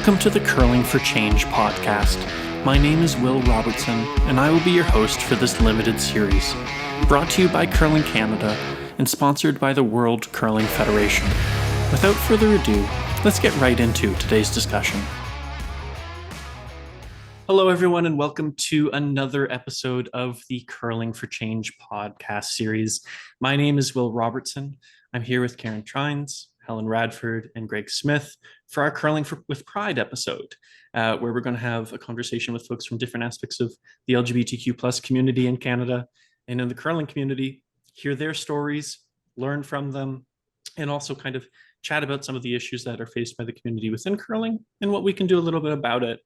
Welcome to the Curling for Change podcast. My name is Wil Robertson, and I will be your host for this limited series, brought to you by Curling Canada and sponsored by the World Curling Federation. Without further ado, let's get right into today's discussion. Hello, everyone, and welcome to another episode of the Curling for Change podcast series. My name is Wil Robertson. I'm here with Karen Trines, Helen Radford, and Greg Smith for our Curling with Pride episode, where we're going to have a conversation with folks from different aspects of the LGBTQ plus community in Canada and in the curling community, hear their stories, learn from them, and also kind of chat about some of the issues that are faced by the community within curling and what we can do a little bit about it.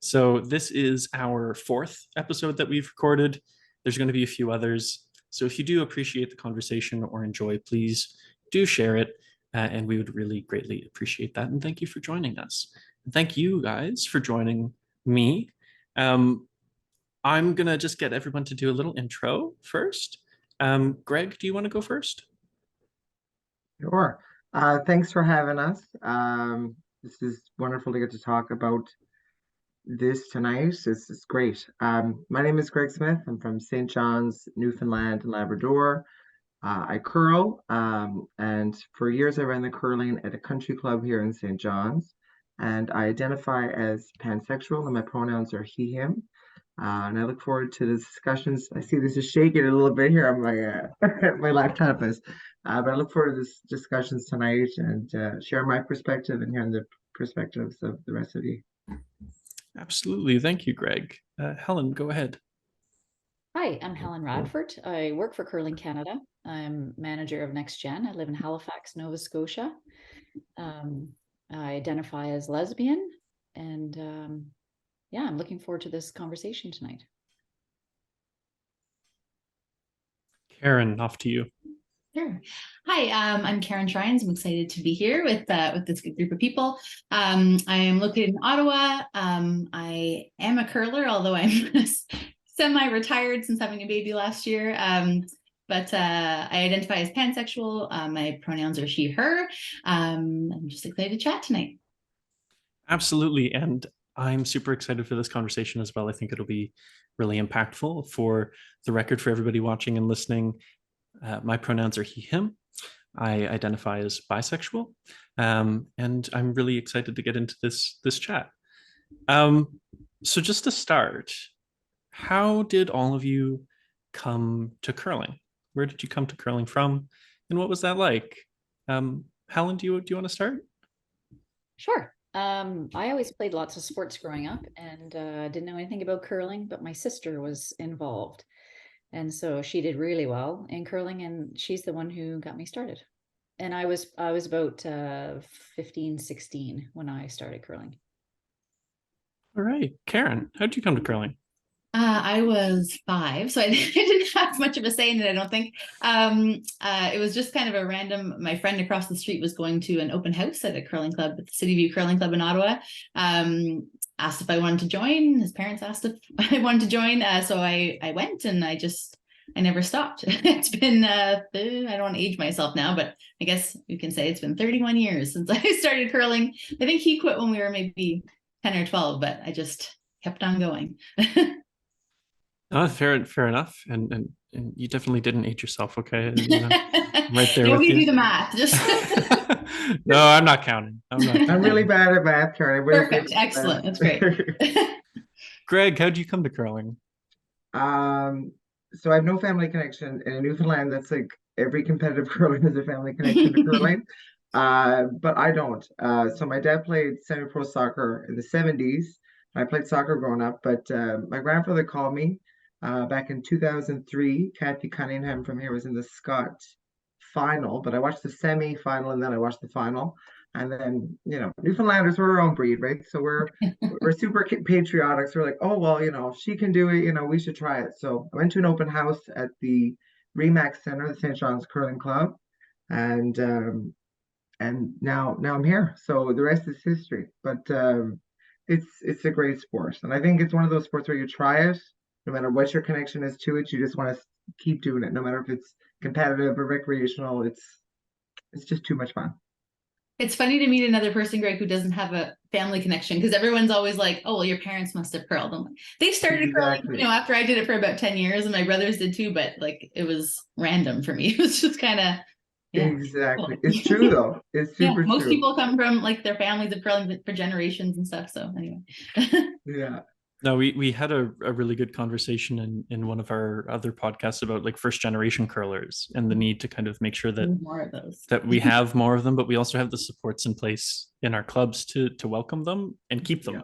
So this is our fourth episode that we've recorded. There's going to be a few others. So if you do appreciate the conversation or enjoy, please do share it. And we would really greatly appreciate that. And thank you for joining us. And thank you guys for joining me. I'm going to just get everyone to do a little intro first. Greg, do you want to go first? Sure. Thanks for having us. This is wonderful to get to talk about this tonight. This is great. My name is Greg Smith. I'm from St. John's, Newfoundland and Labrador. I curl, and for years I ran the curling at a country club here in St. John's, and I identify as pansexual, and my pronouns are he, him, and I look forward to the discussions. I see this is shaking a little bit here on my my laptop is, but I look forward to this discussions tonight and share my perspective and hearing the perspectives of the rest of you. Absolutely. Thank you, Greg. Helen, go ahead. Hi, I'm Helen Radford. I work for Curling Canada. I'm manager of Next Gen. I live in Halifax, Nova Scotia. I identify as lesbian, and I'm looking forward to this conversation tonight. Karen, off to you. Sure. Hi, I'm Karen Trines. I'm excited to be here with this group of people. I am located in Ottawa. I am a curler, although I'm semi-retired since having a baby last year. But I identify as pansexual. My pronouns are she, her. I'm just excited to chat tonight. Absolutely. And I'm super excited for this conversation as well. I think it'll be really impactful. For the record, for everybody watching and listening, my pronouns are he, him. I identify as bisexual. And I'm really excited to get into this chat. So just to start, how did all of you come to curling? Where did you come to curling from? And what was that like? Helen, do you want to start? Sure. I always played lots of sports growing up and didn't know anything about curling, but my sister was involved. And so she did really well in curling, and she's the one who got me started. And I was about 15, 16 when I started curling. All right. Karen, how did you come to curling? I was 5, so I didn't have much of a say in it, I don't think. It was just kind of a random, my friend across the street was going to an open house at a curling club, at the City View Curling Club in Ottawa. Asked if I wanted to join. His parents asked if I wanted to join. So I went, and I never stopped. It's been, I don't want to age myself now, but I guess you can say it's been 31 years since I started curling. I think he quit when we were maybe 10 or 12, but I just kept on going. Fair enough, and you definitely didn't age yourself, okay? Right there. We do the math. No, I'm not counting. I'm really bad at math, Karen. Perfect, excellent. That's great. Greg, how did you come to curling? So I have no family connection in Newfoundland. That's like every competitive curler has a family connection to curling, but I don't. So my dad played semi-pro soccer in the 70s. I played soccer growing up, but my grandfather called me back in 2003. Kathy Cunningham from here was in the Scott final, but I watched the semi-final and then I watched the final. And then, Newfoundlanders, we're our own breed, right? So we're super patriotic. So we're like, oh, well, if she can do it, we should try it. So I went to an open house at the Remax Center, the St. John's Curling Club, and now I'm here. So the rest is history. But it's a great sport, and I think it's one of those sports where you try it, no matter what your connection is to it, you just want to keep doing it, no matter if it's competitive or recreational. It's just too much fun. It's funny to meet another person, Greg, who doesn't have a family connection, because everyone's always like, oh, well, your parents must have curled. I'm like, they started curling, Exactly. you know, after I did it for about 10 years, and my brothers did too, but like it was random for me. It was just kind of, yeah. Exactly. Cool. It's true though. It's Yeah, super most true. people come from like their families of curling for generations and stuff. So anyway. Yeah. No, we had a really good conversation in one of our other podcasts about like first generation curlers and the need to kind of make sure that More of those. that we have more of them, but we also have the supports in place in our clubs to welcome them and keep them,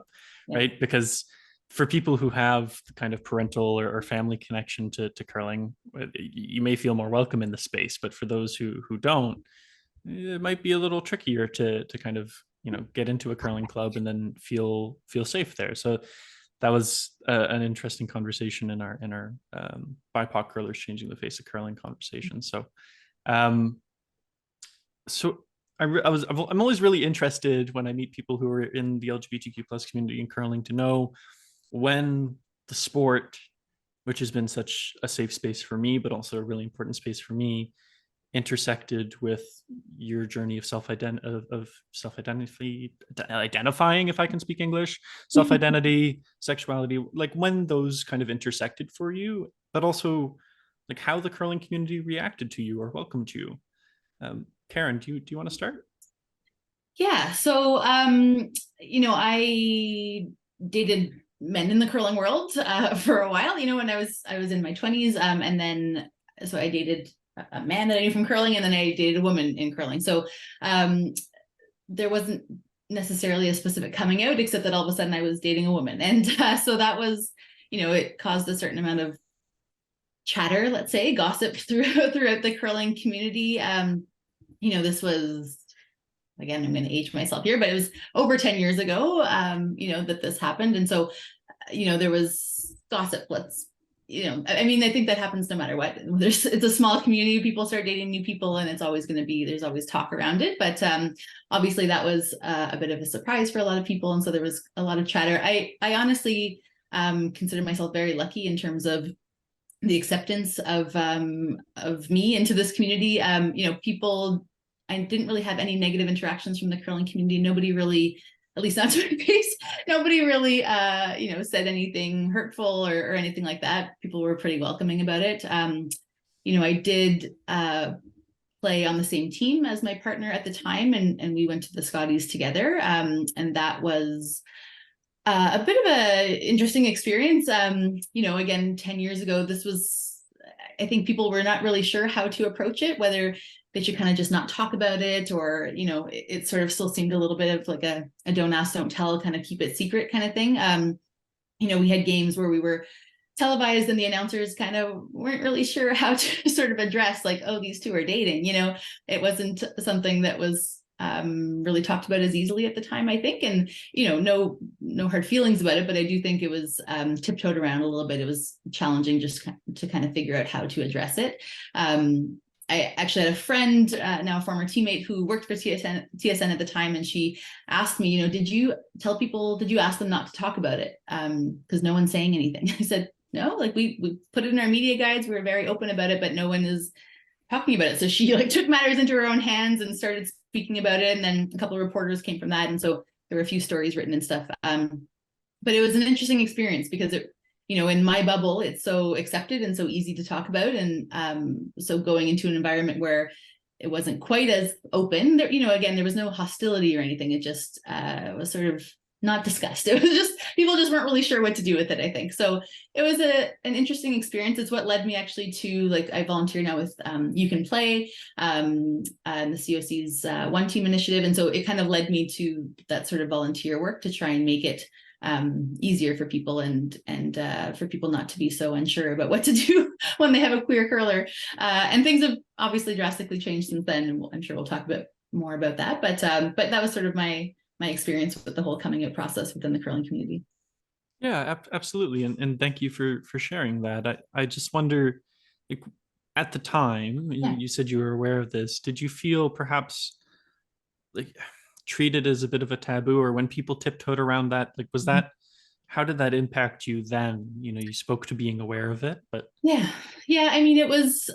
Yeah. right? Because for people who have the kind of parental or family connection to curling, you may feel more welcome in the space, but for those who don't, it might be a little trickier to kind of, you know, get into a curling club and then feel safe there. So that was an interesting conversation in our BIPOC curlers changing the face of curling conversation. So um so I'm always really interested when I meet people who are in the LGBTQ plus community in curling to know when the sport, which has been such a safe space for me, but also a really important space for me, intersected with your journey of identifying, if I can speak English, self-identity, sexuality, like when those kind of intersected for you, but also like how the curling community reacted to you or welcomed you. Karen, do you want to start? Yeah. So, you know, I dated men in the curling world for a while, you know, when I was in my 20s. And then, so I dated a man that I knew from curling, and then I dated a woman in curling. So there wasn't necessarily a specific coming out, except that all of a sudden I was dating a woman. And so that was, you know, it caused a certain amount of chatter, let's say, gossip throughout the curling community. You know, this was, again, I'm going to age myself here, but it was over 10 years ago, you know, that this happened. And so, you know, there was gossip. You know, I mean, I think that happens no matter what. It's a small community. People start dating new people, and it's always going to be, there's always talk around it. But obviously that was a bit of a surprise for a lot of people. And so there was a lot of chatter. I honestly consider myself very lucky in terms of the acceptance of me into this community. You know, people, I didn't really have any negative interactions from the curling community. Nobody really, at least not to my face, nobody really, you know, said anything hurtful or anything like that. People were pretty welcoming about it. You know, I did play on the same team as my partner at the time, and we went to the Scotties together. And that was a bit of an interesting experience. You know, again, 10 years ago, this was, I think people were not really sure how to approach it, whether they should kind of just not talk about it, or, you know, it sort of still seemed a little bit of like a don't ask, don't tell, kind of keep it secret kind of thing. You know, we had games where we were televised and the announcers kind of weren't really sure how to sort of address like, oh, these two are dating. You know, it wasn't something that was really talked about as easily at the time, I think. And, you know, no hard feelings about it, but I do think it was tiptoed around a little bit. It was challenging just to kind of figure out how to address it. I actually had a friend, now a former teammate, who worked for TSN at the time, and she asked me, you know, did you ask them not to talk about it? Because no one's saying anything. I said, no, like we put it in our media guides. We were very open about it, but no one is talking about it. So she like took matters into her own hands and started speaking about it. And then a couple of reporters came from that. And so there were a few stories written and stuff. But it was an interesting experience because it, you know, in my bubble, it's so accepted and so easy to talk about. And so going into an environment where it wasn't quite as open, there, you know, again, there was no hostility or anything. It just was sort of not discussed. It was just, people just weren't really sure what to do with it, I think. So it was an interesting experience. It's what led me actually to, like, I volunteer now with You Can Play, and the COC's One Team initiative. And so it kind of led me to that sort of volunteer work to try and make it easier for people and for people not to be so unsure about what to do when they have a queer curler. And things have obviously drastically changed since then. And I'm sure we'll talk more about that. But that was sort of my experience with the whole coming out process within the curling community. Yeah, absolutely. And thank you for sharing that. I just wonder, like, at the time, you said you were aware of this. Did you feel perhaps like treated as a bit of a taboo, or when people tiptoed around that, like, was that, how did that impact you then? You know, you spoke to being aware of it, but yeah, I mean, it was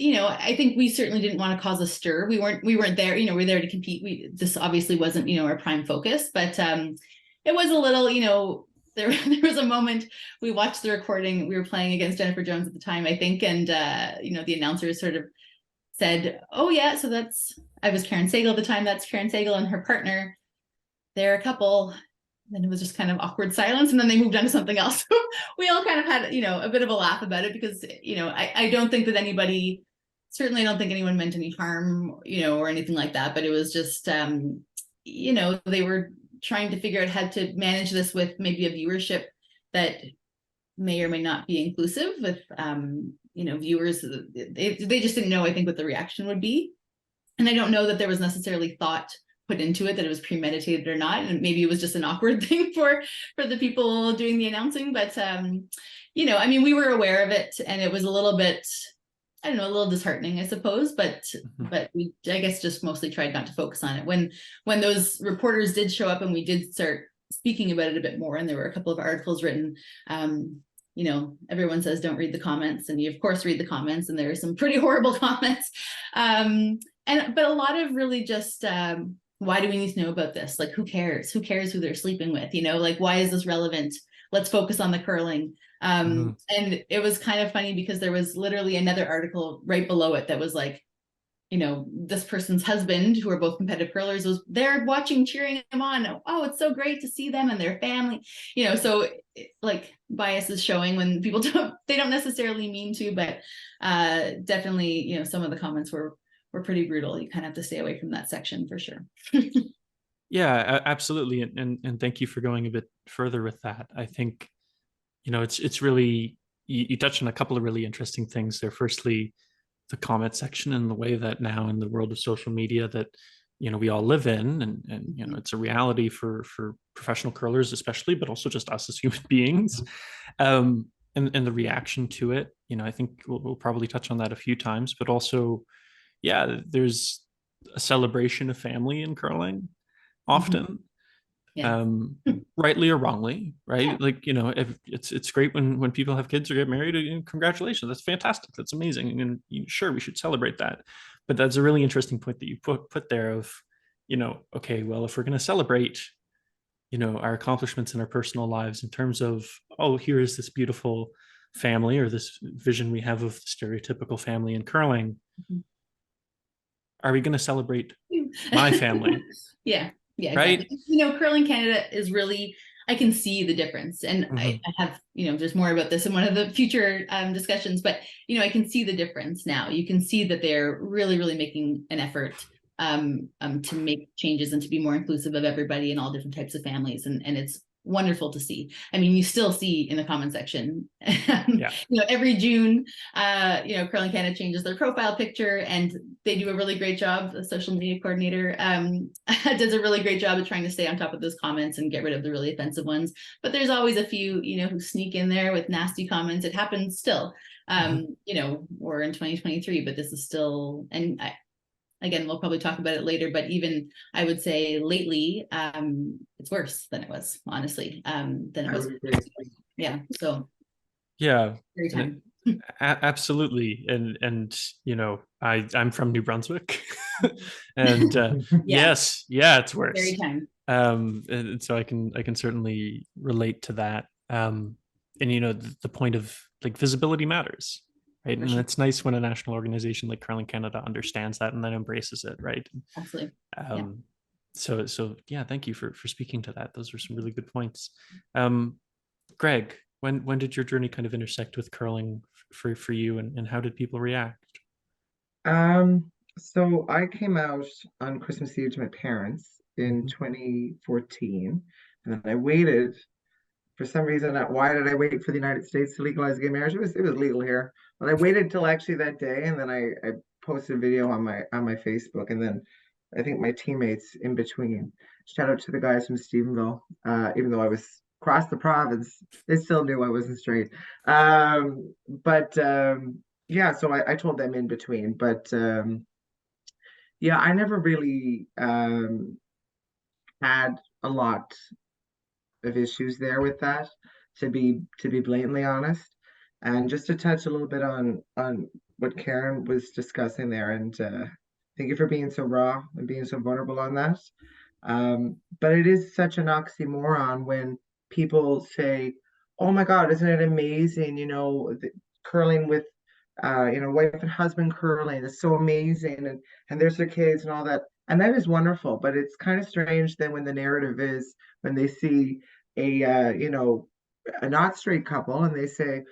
I think we certainly didn't want to cause a stir. We weren't there, we were there to compete. This obviously wasn't, our prime focus, but it was a little, there was a moment we watched the recording. We were playing against Jennifer Jones at the time, I think, and the announcer sort of said, "Oh yeah, so I was Karen Sagal at the time. That's Karen Sagal and her partner. They're a couple." Then it was just kind of awkward silence, and then they moved on to something else. We all kind of had, a bit of a laugh about it because, I don't think that anybody, certainly I don't think anyone meant any harm, or anything like that. But it was just, they were trying to figure out how to manage this with maybe a viewership that may or may not be inclusive with, viewers. They just didn't know, I think, what the reaction would be. And I don't know that there was necessarily thought put into it that it was premeditated or not, and maybe it was just an awkward thing for the people doing the announcing. But we were aware of it, and it was a little bit, I don't know, a little disheartening, I suppose, but we, I guess, just mostly tried not to focus on it. When those reporters did show up and we did start speaking about it a bit more, and there were a couple of articles written, everyone says don't read the comments, and you of course read the comments, and there are some pretty horrible comments, but a lot of really just why do we need to know about this? Like, who cares who they're sleeping with? Like, why is this relevant? Let's focus on the curling. And it was kind of funny because there was literally another article right below it that was like, this person's husband, who are both competitive curlers, was there watching, cheering them on. Oh, it's so great to see them and their family. So like bias is showing when people don't necessarily mean to, but definitely, some of the comments were pretty brutal. You kind of have to stay away from that section for sure. Yeah, absolutely. And thank you for going a bit further with that. I think, it's really, you touched on a couple of really interesting things there. Firstly, the comment section and the way that now in the world of social media that, we all live in, and it's a reality for professional curlers especially, but also just us as human beings. And the reaction to it, I think we'll probably touch on that a few times, but also, yeah, there's a celebration of family in curling often. Yeah. Rightly or wrongly, right? Yeah. Like, if it's great when people have kids or get married, and congratulations, that's fantastic, that's amazing, and sure, we should celebrate that. But that's a really interesting point that you put there of, okay, well, if we're going to celebrate, our accomplishments in our personal lives in terms of, oh, here is this beautiful family, or this vision we have of the stereotypical family in curling, are we going to celebrate my family? Yeah, right. Exactly. Curling Canada is really, I can see the difference, and I have, there's more about this in one of the future discussions, but I can see the difference now. You can see that they're really, really making an effort to make changes and to be more inclusive of everybody in all different types of families, and it's wonderful to see. I mean, you still see in the comment section, every June, Curling Canada changes their profile picture, and they do a really great job. The social media coordinator does a really great job of trying to stay on top of those comments and get rid of the really offensive ones. But there's always a few, who sneak in there with nasty comments. It happens still. We're in 2023, but this is still, and again, we'll probably talk about it later, but even I would say lately, it's worse than it was, honestly, than it was. Yeah. So. Yeah. Every time. Absolutely. And I'm from New Brunswick, and yes, it's worse. Every time. And so I can certainly relate to that. And the point of like visibility matters. Right. And it's nice when a national organization like Curling Canada understands that and then embraces it. Right. Absolutely. So yeah, thank you for speaking to that. Those were some really good points. Greg, when did your journey kind of intersect with curling for you, and how did people react? So I came out on Christmas Eve to my parents in 2014, and then I waited. For some reason, why did I wait for the United States to legalize gay marriage? It was legal here, but I waited till actually that day, and then I posted a video on my Facebook, and then I think my teammates in between. Shout out to the guys from Stephenville. Even though I was across the province, they still knew I wasn't straight. So I told them in between, but I never really had a lot of issues there with that, to be blatantly honest. And just to touch a little bit on what Karen was discussing there, and thank you for being so raw and being so vulnerable on that. But it is such an oxymoron when people say, "Oh my God, isn't it amazing? Curling with, wife and husband curling is so amazing, and there's their kids and all that." And that is wonderful, but it's kind of strange then when the narrative is when they see a not straight couple and they say,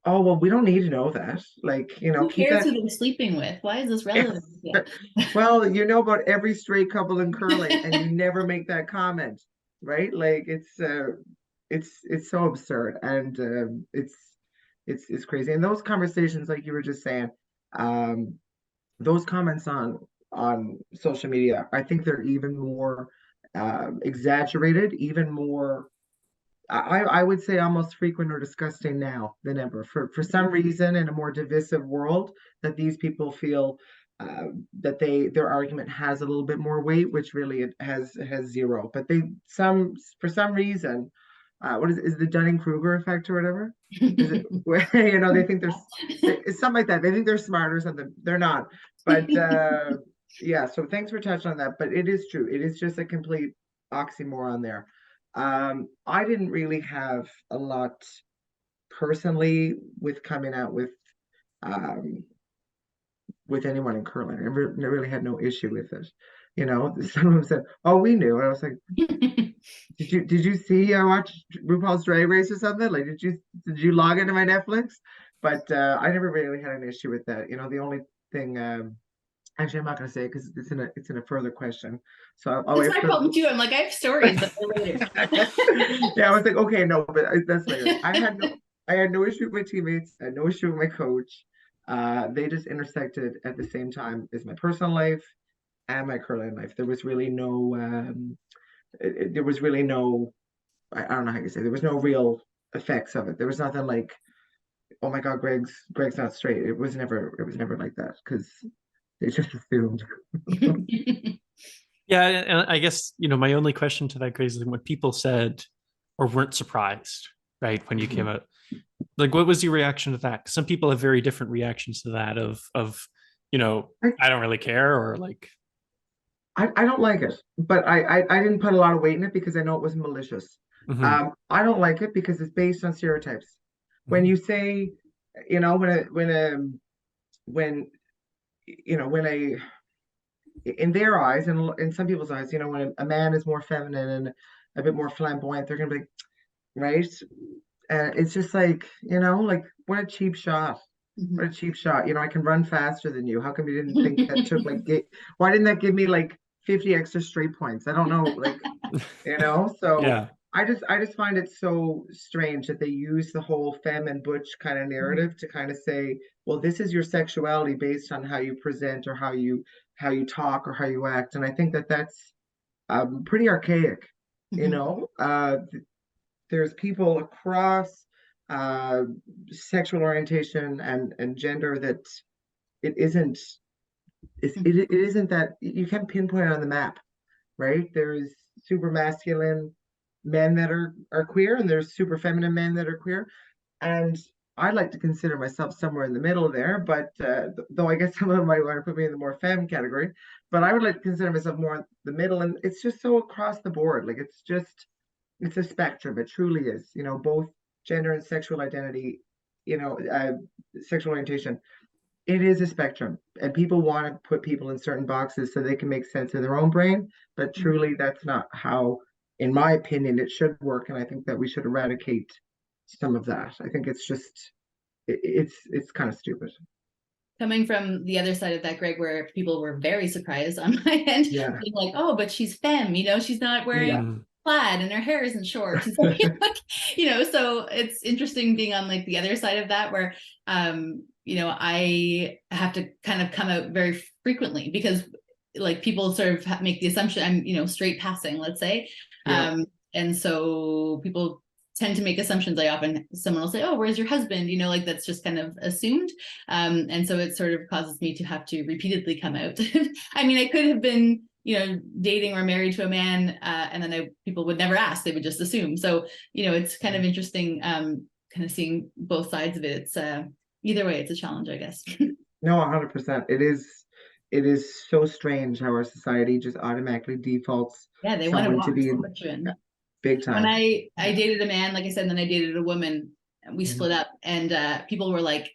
"Oh, well, we don't need to know that. Like, Who keep cares that." who they're sleeping with? Why is this relevant? Yeah. Well, you know about every straight couple in curling, and you never make that comment, right? Like, it's so absurd, and it's crazy. And those conversations, like you were just saying, um, those comments on social media, I think they're even more exaggerated, even more. I would say almost frequent or disgusting now than ever. For some reason, in a more divisive world, that these people feel that their argument has a little bit more weight, which really it has zero. But for some reason, what is the Dunning-Kruger effect or whatever? Is it where they think it's something like that. They think they're smart or something. They're not. But yeah. So thanks for touching on that. But it is true. It is just a complete oxymoron there. I didn't really have a lot personally with coming out um, with anyone in curling. I really had no issue with it. Some of them said, "Oh, we knew." I was like, "Did you see I watched RuPaul's Drag Race or something? Like, did you log into my Netflix?" But I never really had an issue with that. The only thing, actually, I'm not going to say it because it's in a further question. So I'll That's wait my for. problem too. I'm like, I have stories, but they're later. Yeah, I was like, okay, no, but that's later. I had no issue with my teammates. I had no issue with my coach. They just intersected at the same time as my personal life and my curling life. There was really no, there was really no, I don't know how you say, there was no real effects of it. There was nothing like, "Oh my God, Greg's not straight." It was never like that because they just assumed. Yeah, and I guess my only question to that, Grace, is when people said or weren't surprised, right, when you came out, like, what was your reaction to that? 'Cause some people have very different reactions to that of I don't really care, or like, I don't like it, but I didn't put a lot of weight in it because I know it was malicious. mhm, I don't like it because it's based on stereotypes. When mhm, you say, when a in their eyes and in some people's eyes, when a man is more feminine and a bit more flamboyant, they're gonna be like, right? And it's just like, like what a cheap shot. What a cheap shot. I can run faster than you. How come you didn't think that took why didn't that give me like 50 extra straight points? I don't know. Like, so yeah, I just find it so strange that they use the whole femme and butch kind of narrative to kind of say, well, this is your sexuality based on how you present or how you talk or how you act. And I think that that's pretty archaic. you Mhm. know uh there's people across uh sexual orientation and gender that it isn't it isn't that you can't pinpoint it on the map, right? There's super masculine men that are queer, and there's super feminine men that are queer. And I'd like to consider myself somewhere in the middle there, but though I guess some of them might want to put me in the more femme category, but I would like to consider myself more in the middle. And it's just so across the board. Like, it's a spectrum. It truly is, both gender and sexual identity, sexual orientation. It is a spectrum, and people want to put people in certain boxes so they can make sense in their own brain. But truly, that's not how, in my opinion, it should work. And I think that we should eradicate some of that. I think it's just, it's kind of stupid. Coming from the other side of that, Greg, where people were very surprised on my end, Yeah. being like, "Oh, but she's femme, she's not wearing Yeah. mhm, plaid and her hair isn't short." So it's interesting being on like the other side of that, where I have to kind of come out very frequently because like people sort of make the assumption I'm straight passing, let's say. Yeah. And so people tend to make assumptions. Someone will say, "Oh, where's your husband?" Like that's just kind of assumed. And so it sort of causes me to have to repeatedly come out. I mean, I could have been dating or married to a man, and then people would never ask; they would just assume. So it's kind of interesting, kind of seeing both sides of it. It's either way, it's a challenge, I guess. No, 100%. It is so strange how our society just automatically defaults Yeah, they want to someone to box be and put you in. big When time. I dated a man, like I said, and then I dated a woman, and we Mhm. split up, and people were like,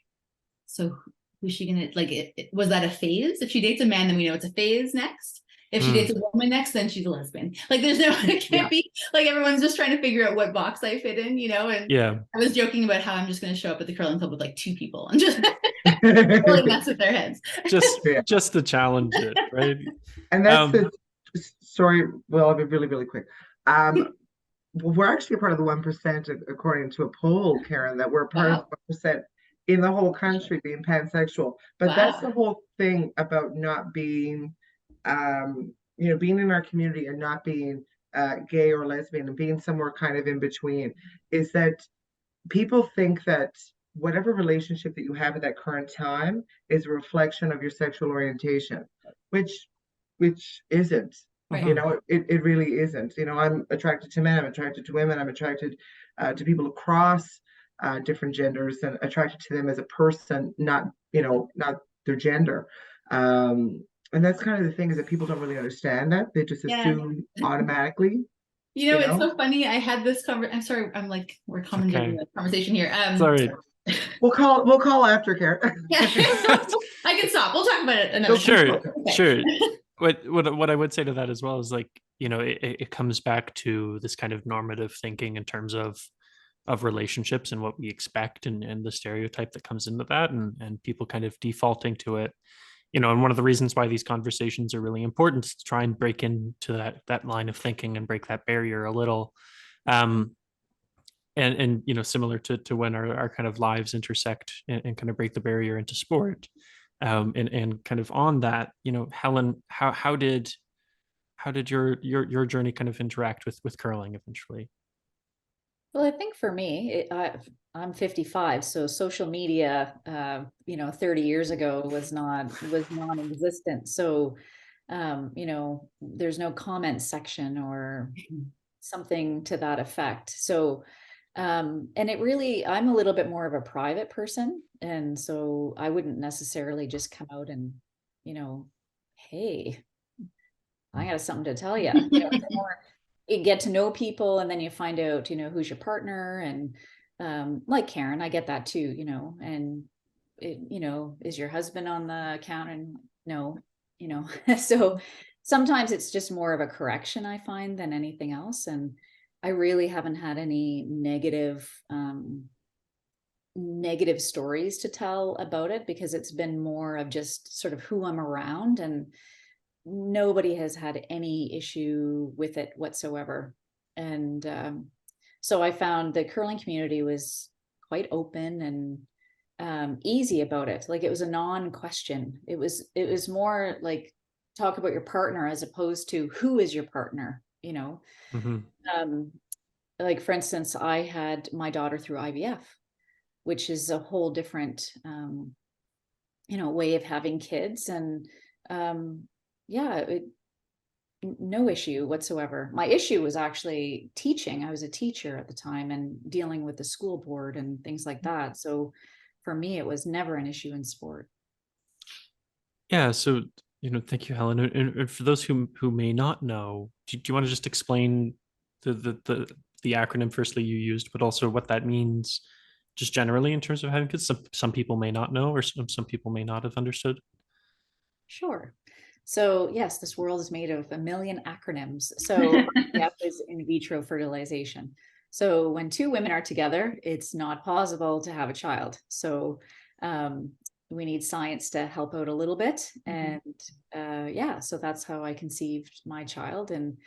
so who's she gonna like? Was that a phase? If she dates a man, then we know it's a phase next. If she dates a woman next, then she's a lesbian. Like there's no, it can't be like everyone's just trying to figure out what box I fit in, And Yeah. I was joking about how I'm just going to show up at the curling club with like 2 people and just really mess with their heads. Yeah. Just to challenge it, right? And that's sorry, well, I'll be really, really quick. We're actually a part of the 1%, according to a poll, Karen, that we're part of Wow. the 1% in the whole country being pansexual. But that's the Wow. whole thing about not being, being in our community and not being gay or lesbian and being somewhere kind of in between, is that people think that whatever relationship that you have at that current time is a reflection of your sexual orientation, which isn't. Right. It really isn't. I'm attracted to men, I'm attracted to women, I'm attracted to people across different genders and attracted to them as a person, not their gender. And that's kind of the thing, is that people don't really understand that. They just Yeah. assume automatically. It's so funny. I had this I'm sorry, I'm like, we're commentating the conversation here. Sorry. We'll call after, Karen. Yeah. I can stop. We'll talk about it another Sure, time. sure. What I would say to that as well is, like, it comes back to this kind of normative thinking in terms of relationships and what we expect, and the stereotype that comes into that, and people kind of defaulting to it. And one of the reasons why these conversations are really important is to try and break into that line of thinking and break that barrier a little. And similar to when our kind of lives intersect, and kind of break the barrier into sport. And kind of on that, Helen, how did your journey kind of interact with curling eventually? Well, I think for me, I'm 55, so social media, 30 years ago was non-existent. So, there's no comment section or something to that effect. So, and I'm a little bit more of a private person, and so I wouldn't necessarily just come out and, hey, I got something to tell you. It's more, you get to know people, and then you find out, who's your partner, and like Karen, I get that too, and is your husband on the account? And no, so sometimes it's just more of a correction, I find, than anything else. And I really haven't had any negative stories to tell about it, because it's been more of just sort of who I'm around, and nobody has had any issue with it whatsoever. And so I found the curling community was quite open and easy about it. Like, it was a non-question. It was more like, talk about your partner as opposed to who is your partner. Mm-hmm. Like, for instance, I had my daughter through IVF, which is a whole different way of having kids. And yeah, no issue whatsoever. My issue was actually teaching. I was a teacher at the time and dealing with the school board and things like that. So for me, it was never an issue in sport. Yeah. So, thank you, Helen. And for those who may not know, do you want to just explain the acronym firstly you used, but also what that means just generally in terms of having kids? Some people may not know, or some people may not have understood. Sure. So yes, this world is made of a million acronyms. So IVF is in vitro fertilization. So when 2 women are together, it's not possible to have a child. So we need science to help out a little bit. And yeah, so that's how I conceived my child. And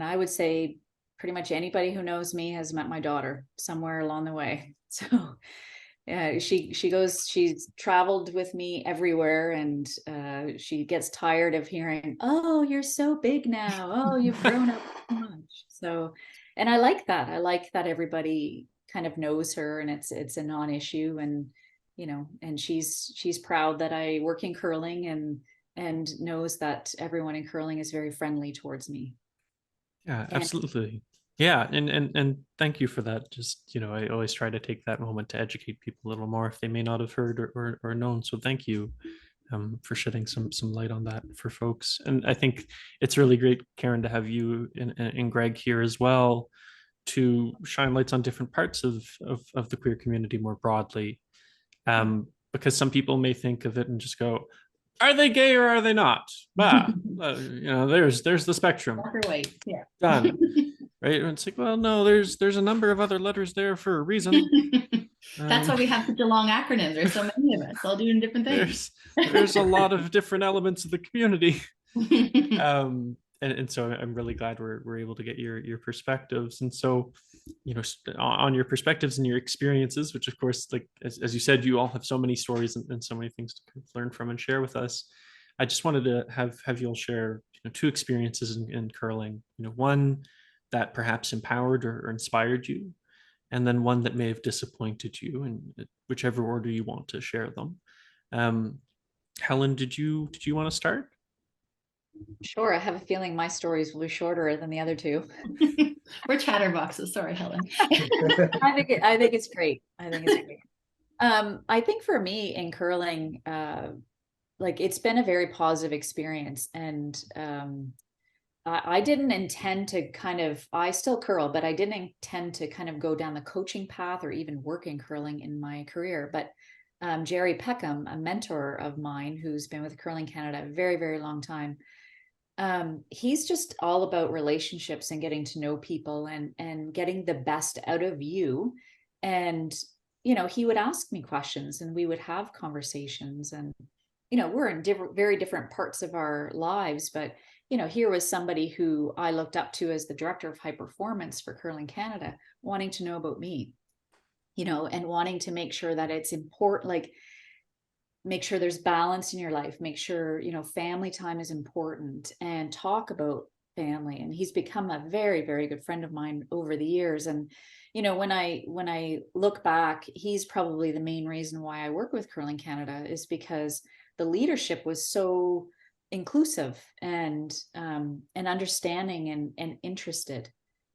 I would say pretty much anybody who knows me has met my daughter somewhere along the way. So she's traveled with me everywhere, and she gets tired of hearing, "Oh, you're so big now. Oh, you've grown up so much." So, and I like that. I like that everybody kind of knows her, and it's a non-issue. And and she's proud that I work in curling, and knows that everyone in curling is very friendly towards me. Yeah, And absolutely. Yeah, and thank you for that. Just, I always try to take that moment to educate people a little more if they may not have heard or known. So thank you for shedding some light on that for folks. And I think it's really great, Karen, to have you and Greg here as well to shine lights on different parts of the queer community more broadly. Because some people may think of it and just go, are they gay or are they not? There's the spectrum. Black or white. Yeah. Done. Right. And it's like, well, no, there's a number of other letters there for a reason. That's why we have such a long acronym. There's so many of us all doing different things. There's a lot of different elements of the community. And so I'm really glad we're able to get your perspectives. And so, on your perspectives and your experiences, which of course, like as you said, you all have so many stories and so many things to learn from and share with us. I just wanted to have you all share two experiences in curling. One that perhaps empowered or inspired you, and then one that may have disappointed you, in whichever order you want to share them. Helen, did you want to start? Sure. I have a feeling my stories will be shorter than the other two. We're chatterboxes. Sorry, Helen. I think it's great. I think for me in curling, like it's been a very positive experience, and I didn't intend to I still curl, but I didn't intend to kind of go down the coaching path or even work in curling in my career. But Jerry Peckham, a mentor of mine who's been with Curling Canada a very, very long time, he's just all about relationships and getting to know people and getting the best out of you. And, he would ask me questions and we would have conversations, and, we're in very different parts of our lives, but, here was somebody who I looked up to as the director of high performance for Curling Canada, wanting to know about me, and wanting to make sure that it's important, like make sure there's balance in your life, make sure, family time is important, and talk about family. And he's become a very, very good friend of mine over the years. And, when I look back, he's probably the main reason why I work with Curling Canada, is because the leadership was so inclusive and understanding and interested,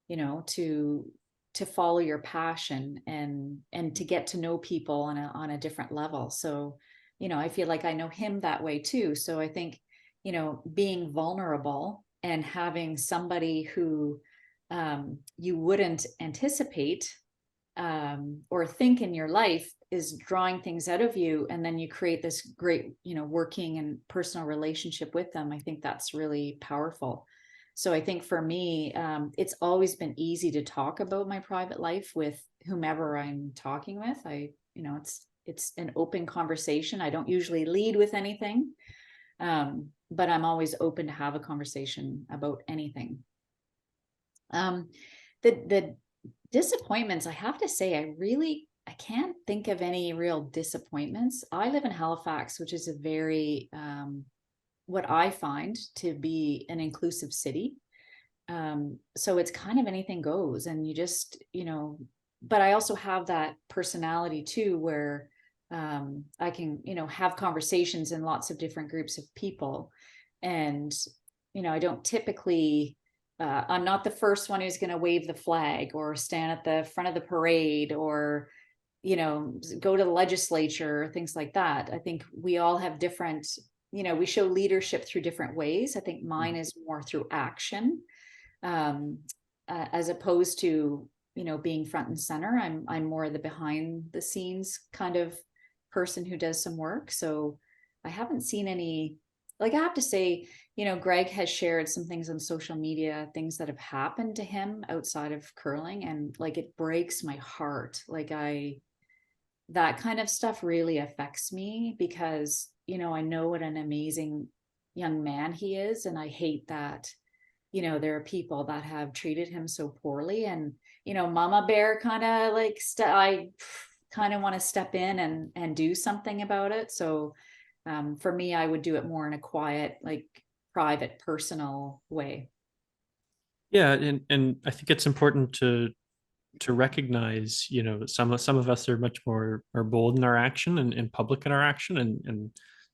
to follow your passion and to get to know people on a different level. So, I feel like I know him that way too. So I think, being vulnerable and having somebody who you wouldn't anticipate or think in your life is drawing things out of you, and then you create this great, working and personal relationship with them. I think that's really powerful. So I think for me, it's always been easy to talk about my private life with whomever I'm talking with. It's an open conversation. I don't usually lead with anything, but I'm always open to have a conversation about anything. The disappointments, I have to say, I can't think of any real disappointments. I live in Halifax, which is a very, what I find to be an inclusive city. So it's kind of anything goes, and you just, but I also have that personality too, where I can, have conversations in lots of different groups of people. And, I don't typically, I'm not the first one who's going to wave the flag or stand at the front of the parade or, go to the legislature, things like that. I think we all have different, we show leadership through different ways. I think mine is more through action, as opposed to, being front and center. I'm more the behind the scenes kind of person who does some work. So I haven't seen any, like, I have to say, Greg has shared some things on social media, things that have happened to him outside of curling. And like, it breaks my heart. Like that kind of stuff really affects me because, I know what an amazing young man he is. And I hate that, there are people that have treated him so poorly. And, Mama Bear kind of like, I kind of want to step in and do something about it. So for me, I would do it more in a quiet, like private, personal way. Yeah, and I think it's important to recognize, some of us are much more bold in our action and public in our action, and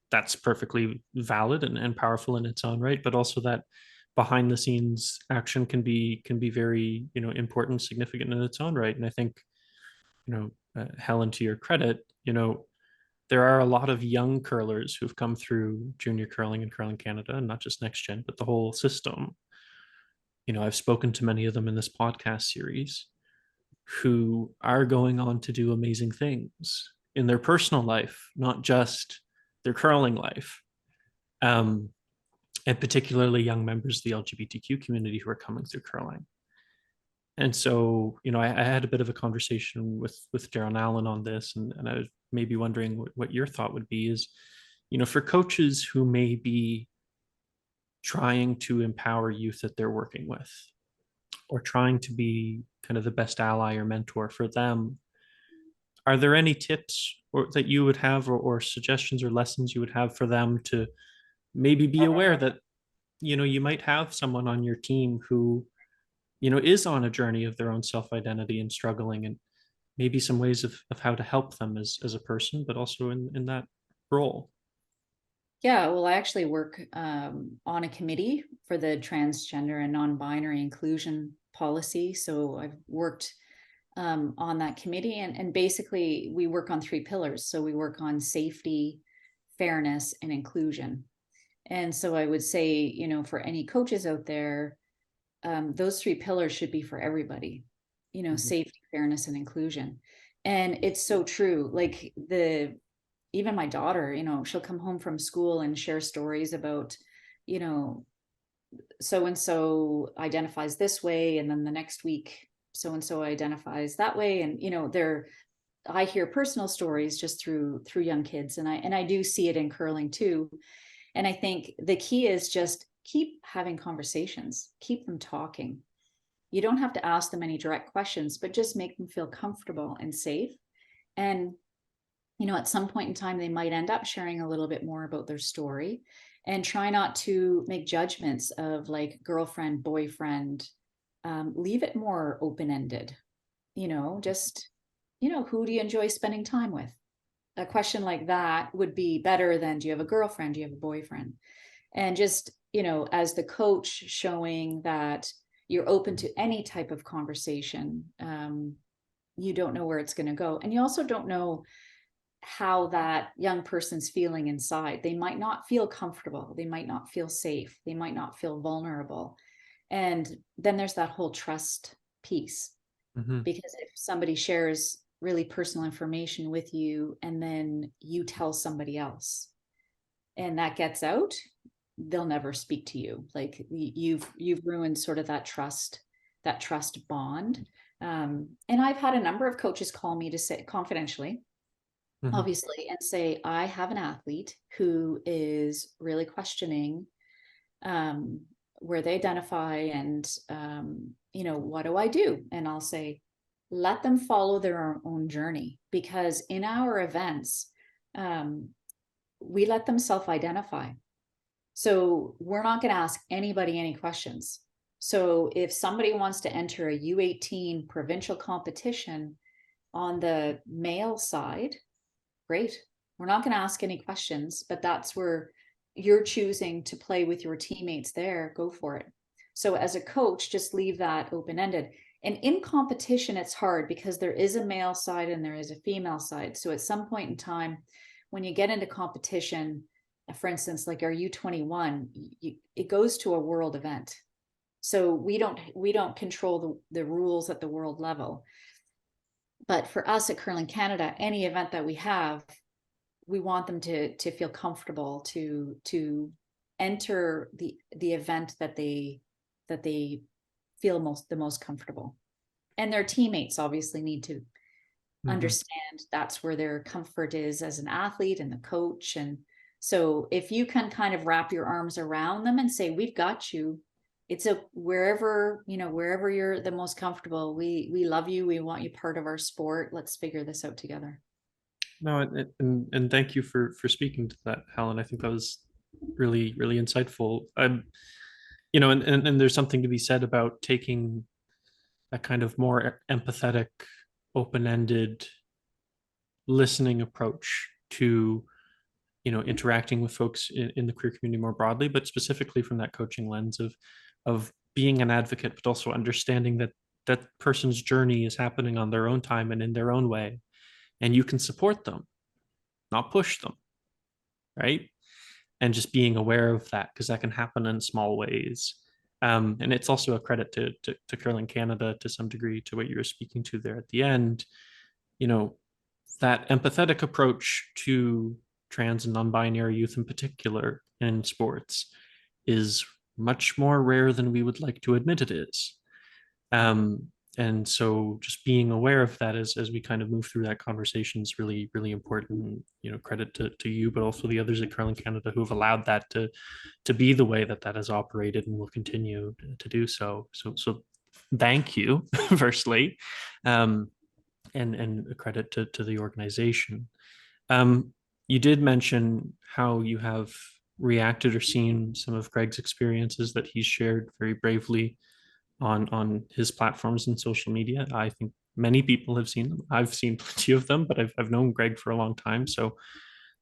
that's perfectly valid and powerful in its own right. But also that behind the scenes action can be very, important, significant in its own right. And I think, Helen, to your credit, there are a lot of young curlers who've come through junior curling and Curling Canada, and not just next gen, but the whole system. I've spoken to many of them in this podcast series who are going on to do amazing things in their personal life, not just their curling life. And particularly young members of the LGBTQ community who are coming through curling. And so, I had a bit of a conversation with Darren Allen on this, and I was maybe wondering what your thought would be is, for coaches who may be trying to empower youth that they're working with, or trying to be kind of the best ally or mentor for them, are there any tips that you would have, or suggestions or lessons you would have for them to maybe be aware that, you might have someone on your team who, is on a journey of their own self-identity and struggling, and maybe some ways of how to help them as a person, but also in that role? Yeah, well, I actually work on a committee for the transgender and non-binary inclusion policy. So I've worked on that committee, and basically we work on 3 pillars. So we work on safety, fairness, and inclusion. And so I would say, for any coaches out there, those 3 pillars should be for everybody, safety, fairness, and inclusion. And it's so true. Like even my daughter, she'll come home from school and share stories about, so-and-so identifies this way, and then the next week, so-and-so identifies that way. And, I hear personal stories just through young kids. And I do see it in curling too. And I think the key is just keep having conversations, keep them talking. You don't have to ask them any direct questions, but just make them feel comfortable and safe. And, at some point in time, they might end up sharing a little bit more about their story, and try not to make judgments of like girlfriend, boyfriend. Leave it more open-ended, just, who do you enjoy spending time with? A question like that would be better than, do you have a girlfriend? Do you have a boyfriend? And just, as the coach, showing that you're open to any type of conversation. You don't know where it's going to go. And you also don't know how that young person's feeling inside. They might not feel comfortable. They might not feel safe. They might not feel vulnerable. And then there's that whole trust piece. Mm-hmm. Because if somebody shares really personal information with you, and then you tell somebody else, and that gets out, they'll never speak to you. Like you've ruined sort of that trust bond. And I've had a number of coaches call me to say confidentially, mm-hmm. obviously, and say, I have an athlete who is really questioning where they identify, and what do I do? And I'll say, let them follow their own journey, because in our events, we let them self-identify. So we're not going to ask anybody any questions. So if somebody wants to enter a U18 provincial competition on the male side, great. We're not going to ask any questions, but that's where you're choosing to play with your teammates there. Go for it. So as a coach, just leave that open-ended. And in competition, it's hard because there is a male side and there is a female side. So at some point in time, when you get into competition, for instance, like our U21, it goes to a world event. So we don't control the rules at the world level. But for us at Curling Canada, any event that we have, we want them to feel comfortable to enter the event that they feel the most comfortable. And their teammates obviously need to mm-hmm. understand that's where their comfort is as an athlete, and the coach. And so if you can kind of wrap your arms around them and say, we've got you, it's wherever you're the most comfortable, we love you, we want you part of our sport, let's figure this out together. No, and thank you for speaking to that, Helen. I think that was really, really insightful. And there's something to be said about taking a kind of more empathetic, open-ended listening approach to interacting with folks in the queer community more broadly, but specifically from that coaching lens of being an advocate, but also understanding that that person's journey is happening on their own time and in their own way, and you can support them, not push them, right? And just being aware of that, because that can happen in small ways. And it's also a credit to Curling Canada to some degree, to what you were speaking to there at the end. That empathetic approach to trans and non-binary youth in particular in sports is much more rare than we would like to admit it is. And so just being aware of that as we kind of move through that conversation is really, really important. Credit to you, but also the others at Curling Canada who have allowed that to be the way that has operated and will continue to do so. So thank you, firstly, and a credit to the organization. You did mention how you have reacted or seen some of Greg's experiences that he's shared very bravely on his platforms and social media. I think many people have seen them. I've seen plenty of them, but I've known Greg for a long time, so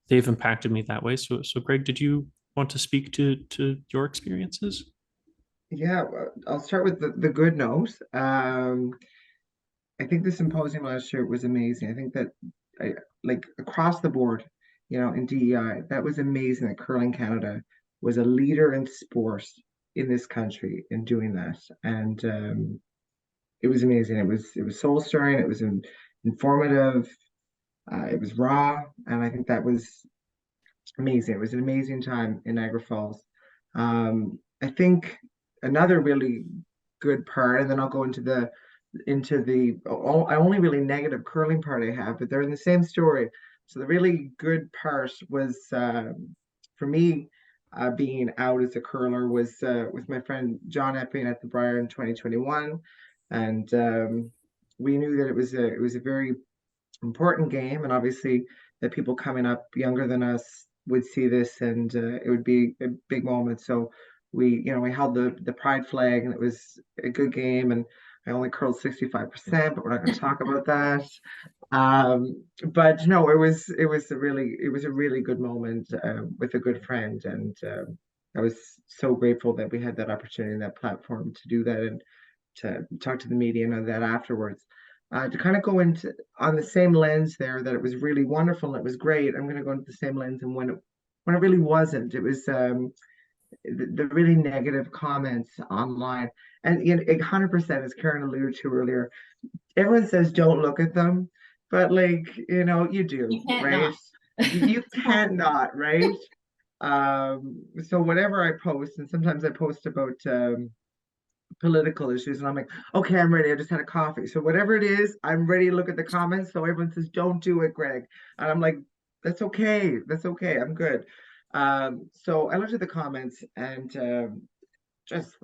they've impacted me that way. So Greg, did you want to speak to your experiences? Yeah, I'll start with the good note. I think the symposium last year was amazing. I think that like across the board, in DEI, that was amazing that Curling Canada was a leader in sport in this country in doing that. And it was amazing. It was soul stirring. It was informative. It was raw, and I think that was amazing. It was an amazing time in Niagara Falls. I think another really good part, and then I'll go into the only really negative curling part I have, but they're in the same story. So the really good part was for me being out as a curler was with my friend John Epping at the Briar in 2021, and we knew that it was a very important game, and obviously that people coming up younger than us would see this, and it would be a big moment. So we held the pride flag, and it was a good game, and I only curled 65%, but we're not going to talk about that. But no, it was a really good moment with a good friend, and I was so grateful that we had that opportunity and that platform to do that and to talk to the media and that afterwards. To kind of go into on the same lens there, that it was really wonderful and it was great. I'm going to go into the same lens, and when it really wasn't, it was the really negative comments online. And 100%, as Karen alluded to earlier, everyone says don't look at them, but you do, right? You can't not, right? So whatever I post, and sometimes I post about political issues, and I'm like, okay, I'm ready. I just had a coffee. So whatever it is, I'm ready to look at the comments. So everyone says, don't do it, Greg. And I'm like, that's okay. That's okay. I'm good. So I looked at the comments and just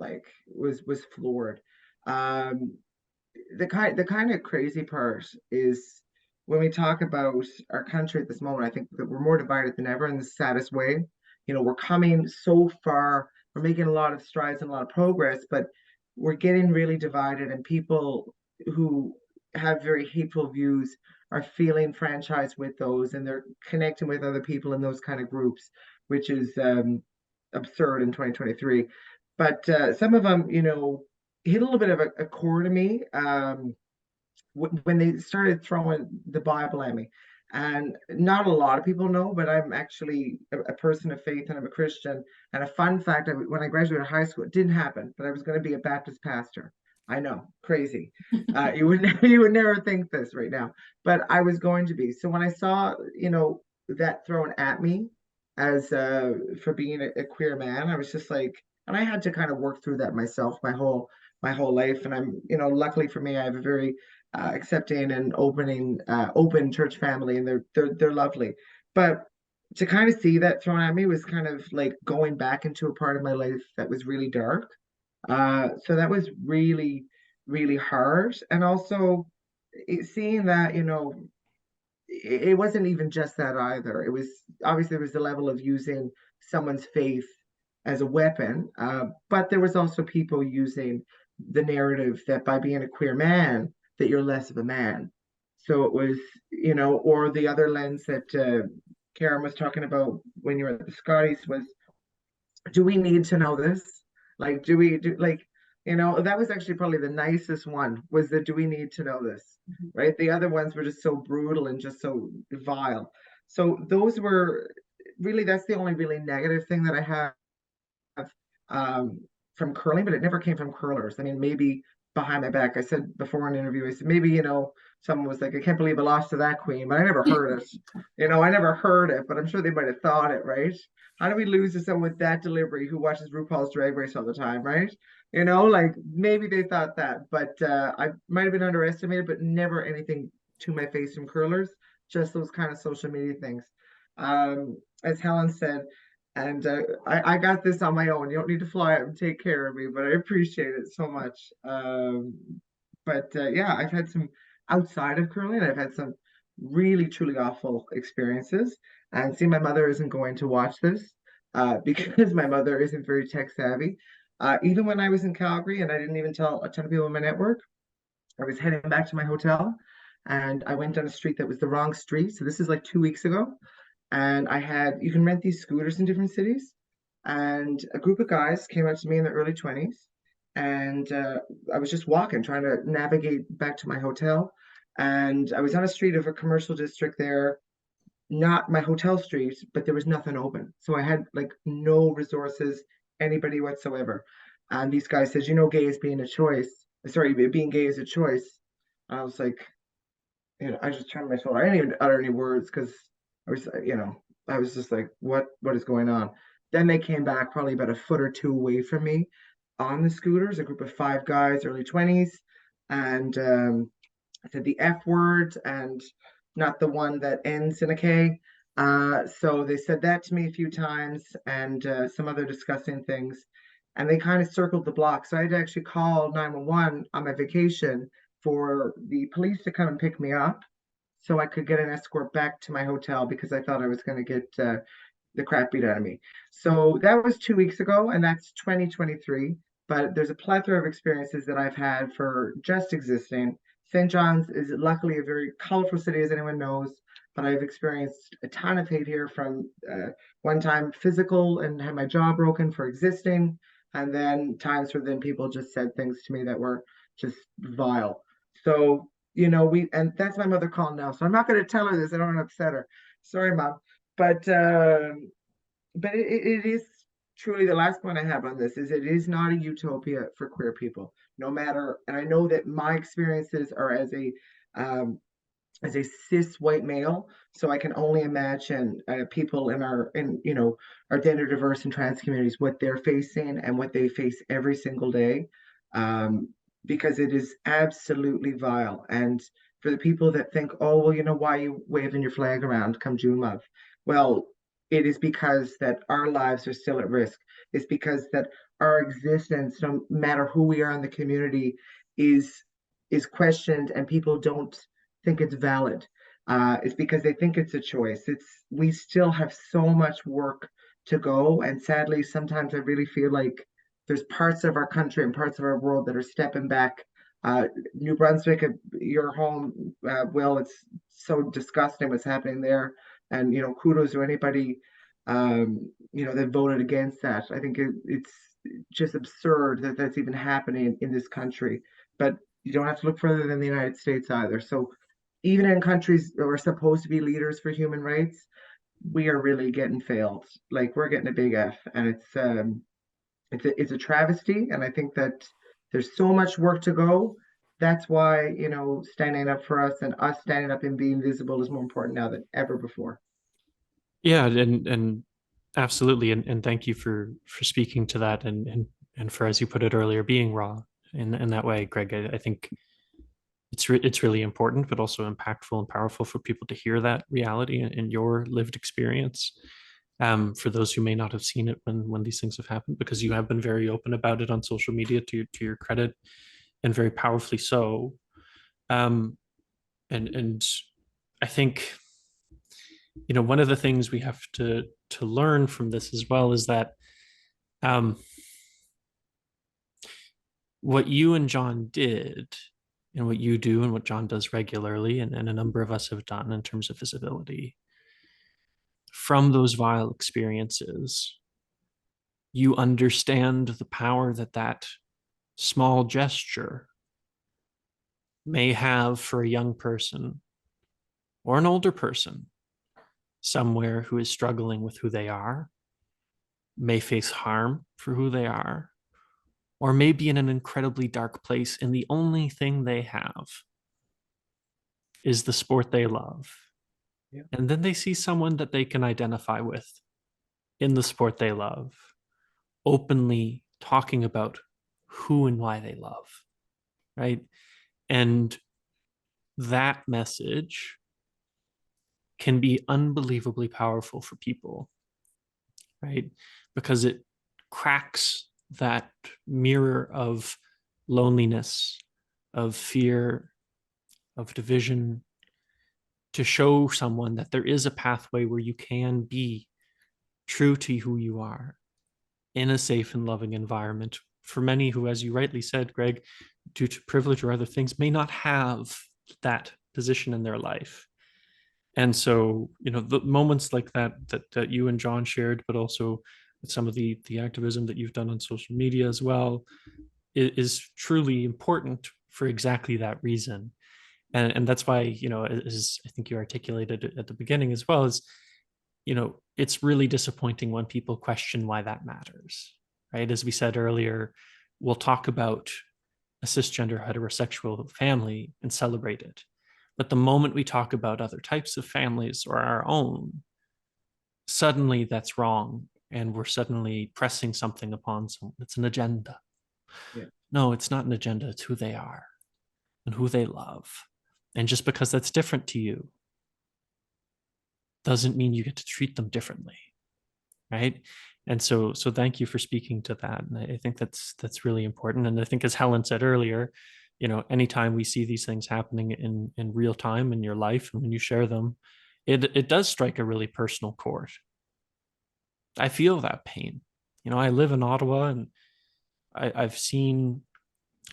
was floored. The kind of crazy part is when we talk about our country at this moment, I think that we're more divided than ever in the saddest way. We're coming so far, we're making a lot of strides and a lot of progress, but we're getting really divided, and people who have very hateful views are feeling franchised with those, and they're connecting with other people in those kind of groups, which is absurd in 2023. But some of them, hit a little bit of a core to me when they started throwing the Bible at me. And not a lot of people know, but I'm actually a person of faith, and I'm a Christian. And a fun fact, when I graduated high school, it didn't happen, but I was going to be a Baptist pastor. I know, crazy. You would never think this right now, but I was going to be. So when I saw, that thrown at me as for being a queer man, I was just like, and I had to kind of work through that myself my whole life. And I'm, luckily for me, I have a very accepting and open church family, and they're lovely. But to kind of see that thrown at me was kind of like going back into a part of my life that was really dark. So that was really, really hard. And also seeing that, it wasn't even just that either. It was obviously, there was the level of using someone's faith as a weapon, but there was also people using the narrative that by being a queer man, that you're less of a man. So it was, or the other lens that Karen was talking about when you were at the Scotties was, do we need to know this? Like, do we do like, that was actually probably the nicest one, was the do we need to know this? Right? The other ones were just so brutal and just so vile. So those were really, that's the only really negative thing that I have um, from curling, but it never came from curlers. I mean, maybe behind my back, I said before in an interview, I said, maybe, someone was like, I can't believe I lost to that queen, but I never heard it. I never heard it, but I'm sure they might have thought it, right? How do we lose to someone with that delivery who watches RuPaul's Drag Race all the time, right? Like maybe they thought that, but I might have been underestimated, but never anything to my face from curlers, just those kind of social media things. As Helen said, and I got this on my own. You don't need to fly up and take care of me, but I appreciate it so much. But yeah, I've had some outside of curling. I've had some really, truly awful experiences. And see, my mother isn't going to watch this because my mother isn't very tech savvy. Even when I was in Calgary and I didn't even tell a ton of people in my network, I was heading back to my hotel and I went down a street that was the wrong street. So this is like 2 weeks ago. And you can rent these scooters in different cities. And a group of guys came up to me in their early 20s. And I was just walking, trying to navigate back to my hotel. And I was on a street of a commercial district there, not my hotel street, but there was nothing open. So I had like no resources, anybody whatsoever. And these guys said, gay is being a choice. Sorry, being gay is a choice. I was like, I just turned my shoulder. I didn't even utter any words because I was, I was just like, what is going on? Then they came back probably about a foot or two away from me on the scooters, a group of 5 guys, early 20s, and I said the F word and not the one that ends in a K. So they said that to me a few times and some other disgusting things. And they kind of circled the block. So I had to actually call 911 on my vacation for the police to come and pick me up so I could get an escort back to my hotel because I thought I was going to get the crap beat out of me. So that was 2 weeks ago, and that's 2023. But there's a plethora of experiences that I've had for just existing. St. John's is luckily a very colorful city, as anyone knows, but I've experienced a ton of hate here from one time physical and had my jaw broken for existing, and then times where then people just said things to me that were just vile. So and that's my mother calling now, so I'm not going to tell her this. I don't want to upset her. Sorry, Mom. But it is truly the last point I have on this is it is not a utopia for queer people, no matter. And I know that my experiences are as a cis white male, so I can only imagine people in our gender diverse and trans communities, what they're facing and what they face every single day. Because it is absolutely vile. And for the people that think, oh, well, why are you waving your flag around come June month? Well, it is because that our lives are still at risk. It's because that our existence, no matter who we are in the community, is questioned and people don't think it's valid. It's because they think it's a choice. We still have so much work to go. And sadly, sometimes I really feel like there's parts of our country and parts of our world that are stepping back. New Brunswick, your home, Will, it's so disgusting what's happening there. And, kudos to anybody, that voted against that. I think it's just absurd that that's even happening in this country. But you don't have to look further than the United States either. So even in countries that are supposed to be leaders for human rights, we are really getting failed. Like we're getting a big F, and it's a travesty. And I think that there's so much work to go. That's why, standing up for us and us standing up and being visible is more important now than ever before. Yeah, and absolutely, and thank you for speaking to that, and for, as you put it earlier, being raw in that way, Greg. I think it's really important, but also impactful and powerful for people to hear that reality and your lived experience. For those who may not have seen it when these things have happened, because you have been very open about it on social media, to your credit, and very powerfully so. And I think, one of the things we have to learn from this as well is that what you and John did, and what you do, and what John does regularly, and a number of us have done in terms of visibility, from those vile experiences, you understand the power that that small gesture may have for a young person or an older person somewhere who is struggling with who they are, may face harm for who they are, or may be in an incredibly dark place, and the only thing they have is the sport they love. Yeah. And then they see someone that they can identify with in the sport they love, openly talking about who and why they love, right? And that message can be unbelievably powerful for people, right? Because it cracks that mirror of loneliness, of fear, of division, to show someone that there is a pathway where you can be true to who you are in a safe and loving environment. For many who, as you rightly said, Greg, due to privilege or other things, may not have that position in their life. And so, the moments like that you and John shared, but also with some of the activism that you've done on social media as well, is truly important for exactly that reason. And that's why, as I think you articulated at the beginning as well, is, it's really disappointing when people question why that matters, right? As we said earlier, we'll talk about a cisgender heterosexual family and celebrate it. But the moment we talk about other types of families or our own, suddenly that's wrong. And we're suddenly pressing something upon someone. It's an agenda. Yeah. No, it's not an agenda. It's who they are and who they love. And just because that's different to you doesn't mean you get to treat them differently, right? And so thank you for speaking to that. And I think that's really important. And I think, as Helen said earlier, anytime we see these things happening in real time in your life, and when you share them, it does strike a really personal chord. I feel that pain. I live in Ottawa, and I've seen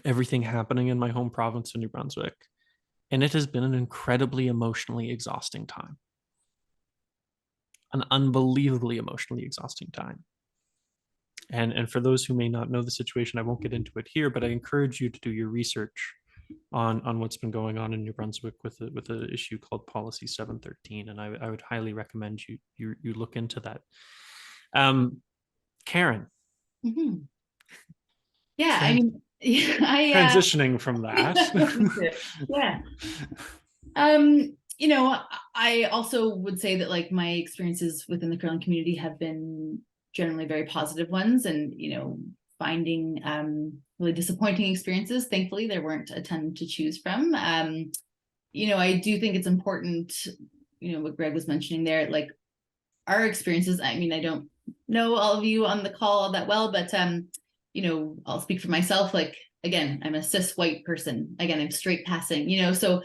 everything happening in my home province of New Brunswick, and it has been an incredibly emotionally exhausting time. An unbelievably emotionally exhausting time. And for those who may not know the situation, I won't get into it here, but I encourage you to do your research on what's been going on in New Brunswick with an issue called Policy 713, and I would highly recommend you look into that. Karen. Mm-hmm. Yeah, I mean, transitioning from that. Yeah. I also would say that, like, my experiences within the curling community have been generally very positive ones, and finding really disappointing experiences, thankfully there weren't a ton to choose from. I do think it's important, what Greg was mentioning there, like our experiences. I mean, I don't know all of you on the call all that well, but I'll speak for myself. Like, again, I'm a cis white person. Again, I'm straight passing, so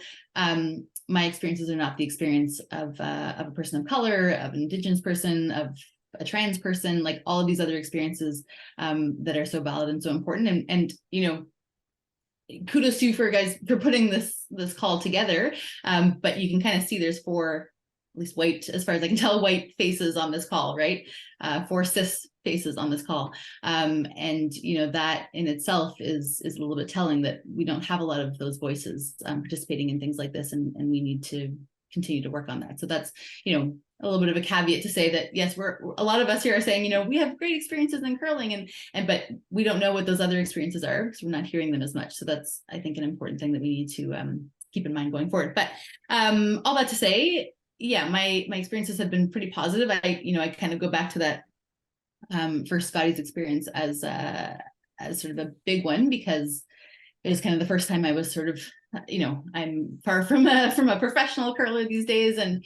my experiences are not the experience of a person of color, of an Indigenous person, of a trans person, like all of these other experiences that are so valid and so important. And kudos to you for guys for putting this call together. But you can kind of see there's 4, at least white, as far as I can tell, white faces on this call, right? 4 cis faces on this call. And that in itself is a little bit telling, that we don't have a lot of those voices participating in things like this, and we need to continue to work on that. So that's, a little bit of a caveat to say that, yes, a lot of us here are saying, we have great experiences in curling, but we don't know what those other experiences are, because we're not hearing them as much. So that's, I think, an important thing that we need to keep in mind going forward. But all that to say, yeah, my experiences have been pretty positive. I kind of go back to that first Scotties experience as sort of a big one, because it was kind of the first time I was sort of, I'm far from a professional curler these days, and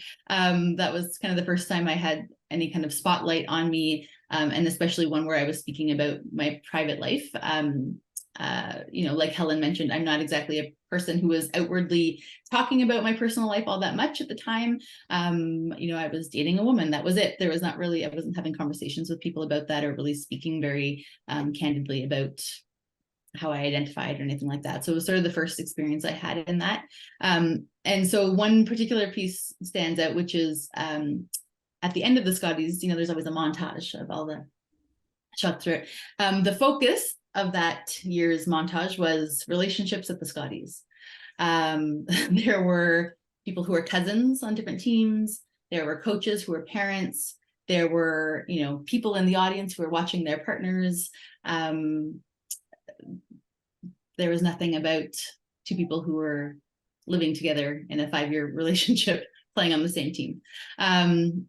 that was kind of the first time I had any kind of spotlight on me, and especially one where I was speaking about my private life. Like Helen mentioned, I'm not exactly a person who was outwardly talking about my personal life all that much at the time. I was dating a woman. That was it. There was not really, I wasn't having conversations with people about that, or really speaking very candidly about how I identified or anything like that. So it was sort of the first experience I had in that. And so one particular piece stands out, which is at the end of the Scotties, there's always a montage of all the shots through it. The focus of that year's montage was relationships at the Scotties. There were people who were cousins on different teams. There were coaches who were parents. There were, people in the audience who were watching their partners. There was nothing about two people who were living together in a 5-year relationship playing on the same team. And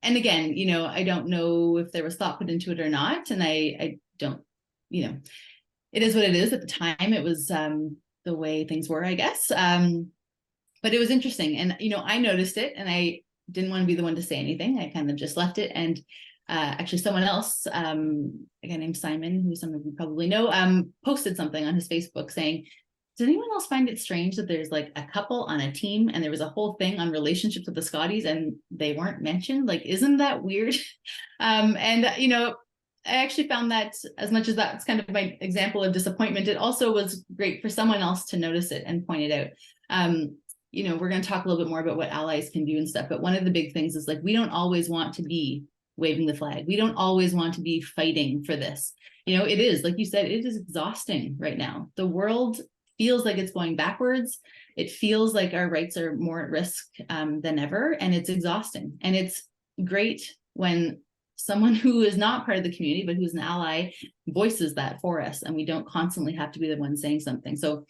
again, I don't know if there was thought put into it or not. And I don't, it is what it is. At the time, it was the way things were, I guess. But it was interesting. And, I noticed it, and I didn't want to be the one to say anything. I kind of just left it. And actually someone else, a guy named Simon, who some of you probably know, posted something on his Facebook saying, does anyone else find it strange that there's like a couple on a team and there was a whole thing on relationships with the Scotties and they weren't mentioned? Like, isn't that weird? And I actually found that, as much as that's kind of my example of disappointment, it also was great for someone else to notice it and point it out. We're going to talk a little bit more about what allies can do and stuff, but one of the big things is, like, we don't always want to be waving the flag. We don't always want to be fighting for this. It is, like you said, it is exhausting right now. The world feels like it's going backwards. It feels like our rights are more at risk than ever, and it's exhausting. And it's great when someone who is not part of the community, but who's an ally, voices that for us, and we don't constantly have to be the one saying something. So,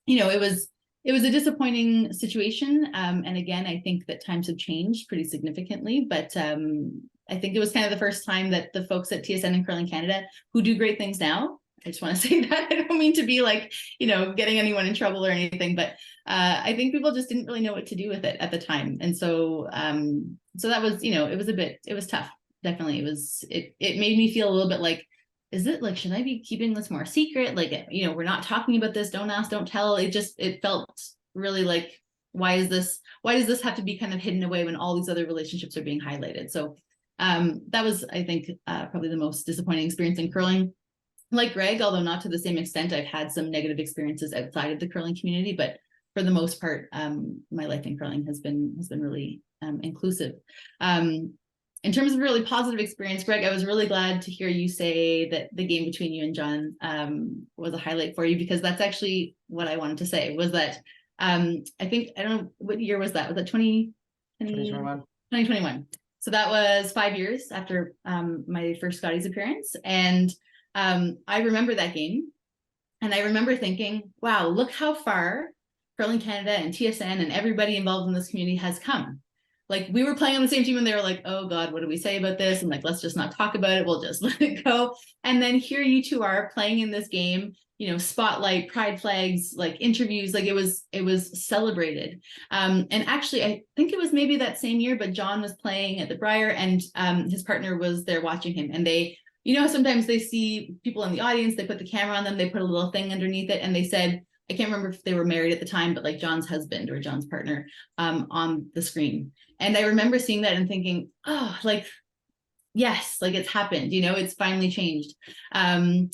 it was a disappointing situation. And again, I think that times have changed pretty significantly, but I think it was kind of the first time that the folks at TSN and Curling Canada, who do great things now, I just want to say that, I don't mean to be like, getting anyone in trouble or anything, but I think people just didn't really know what to do with it at the time. And so, so that was, it was tough. Definitely. It made me feel a little bit like, is it like, should I be keeping this more secret? Like, we're not talking about this. Don't ask, don't tell. It felt really like, why does this have to be kind of hidden away when all these other relationships are being highlighted? So that was, I think, probably the most disappointing experience in curling. Like Greg, although not to the same extent, I've had some negative experiences outside of the curling community, but for the most part, my life in curling has been really inclusive. In terms of a really positive experience, Greg, I was really glad to hear you say that the game between you and John was a highlight for you, because that's actually what I wanted to say, was that I think, I don't know, what year was that? Was that 2021? 2021. So that was 5 years after my first Scotties appearance. And I remember that game. And I remember thinking, wow, look how far Curling Canada and TSN and everybody involved in this community has come. Like, we were playing on the same team and they were like, oh God, what do we say about this? And like, let's just not talk about it. We'll just let it go. And then here you two are playing in this game, spotlight, pride flags, like interviews, like it was celebrated. And actually, I think it was maybe that same year, but John was playing at the Briar and his partner was there watching him. And they, sometimes they see people in the audience, they put the camera on them, they put a little thing underneath it. And they said, I can't remember if they were married at the time, but like John's husband or John's partner on the screen. And I remember seeing that and thinking, oh, like, yes, like it's happened, it's finally changed. And,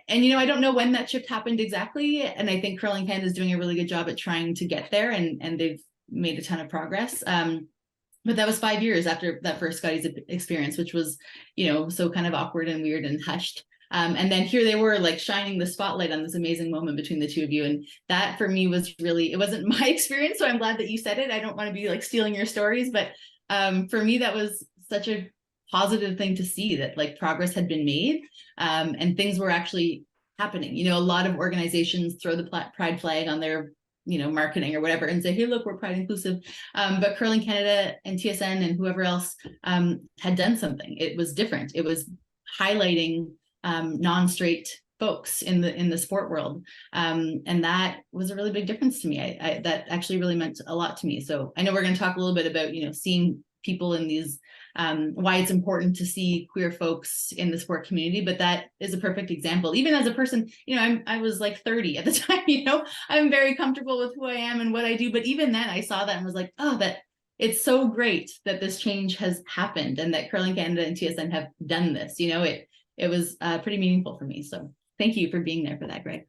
I don't know when that shift happened exactly. And I think Curling Canada is doing a really good job at trying to get there, and they've made a ton of progress. But that was 5 years after that first Scotties experience, which was, so kind of awkward and weird and hushed. And then here they were, like, shining the spotlight on this amazing moment between the two of you. And that for me was really, it wasn't my experience. So I'm glad that you said it. I don't want to be like stealing your stories, but for me, that was such a positive thing to see, that like progress had been made and things were actually happening. A lot of organizations throw the pride flag on their marketing or whatever and say, hey, look, we're pride inclusive. But Curling Canada and TSN and whoever else had done something. It was different. It was highlighting non-straight folks in the sport world. And that was a really big difference to me. That actually really meant a lot to me. So I know we're going to talk a little bit about, seeing people in these, why it's important to see queer folks in the sport community, but that is a perfect example. Even as a person, I was like 30 at the time, I'm very comfortable with who I am and what I do. But even then I saw that and was like, oh, that it's so great that this change has happened and that Curling Canada and TSN have done this. It was pretty meaningful for me. So thank you for being there for that, Greg.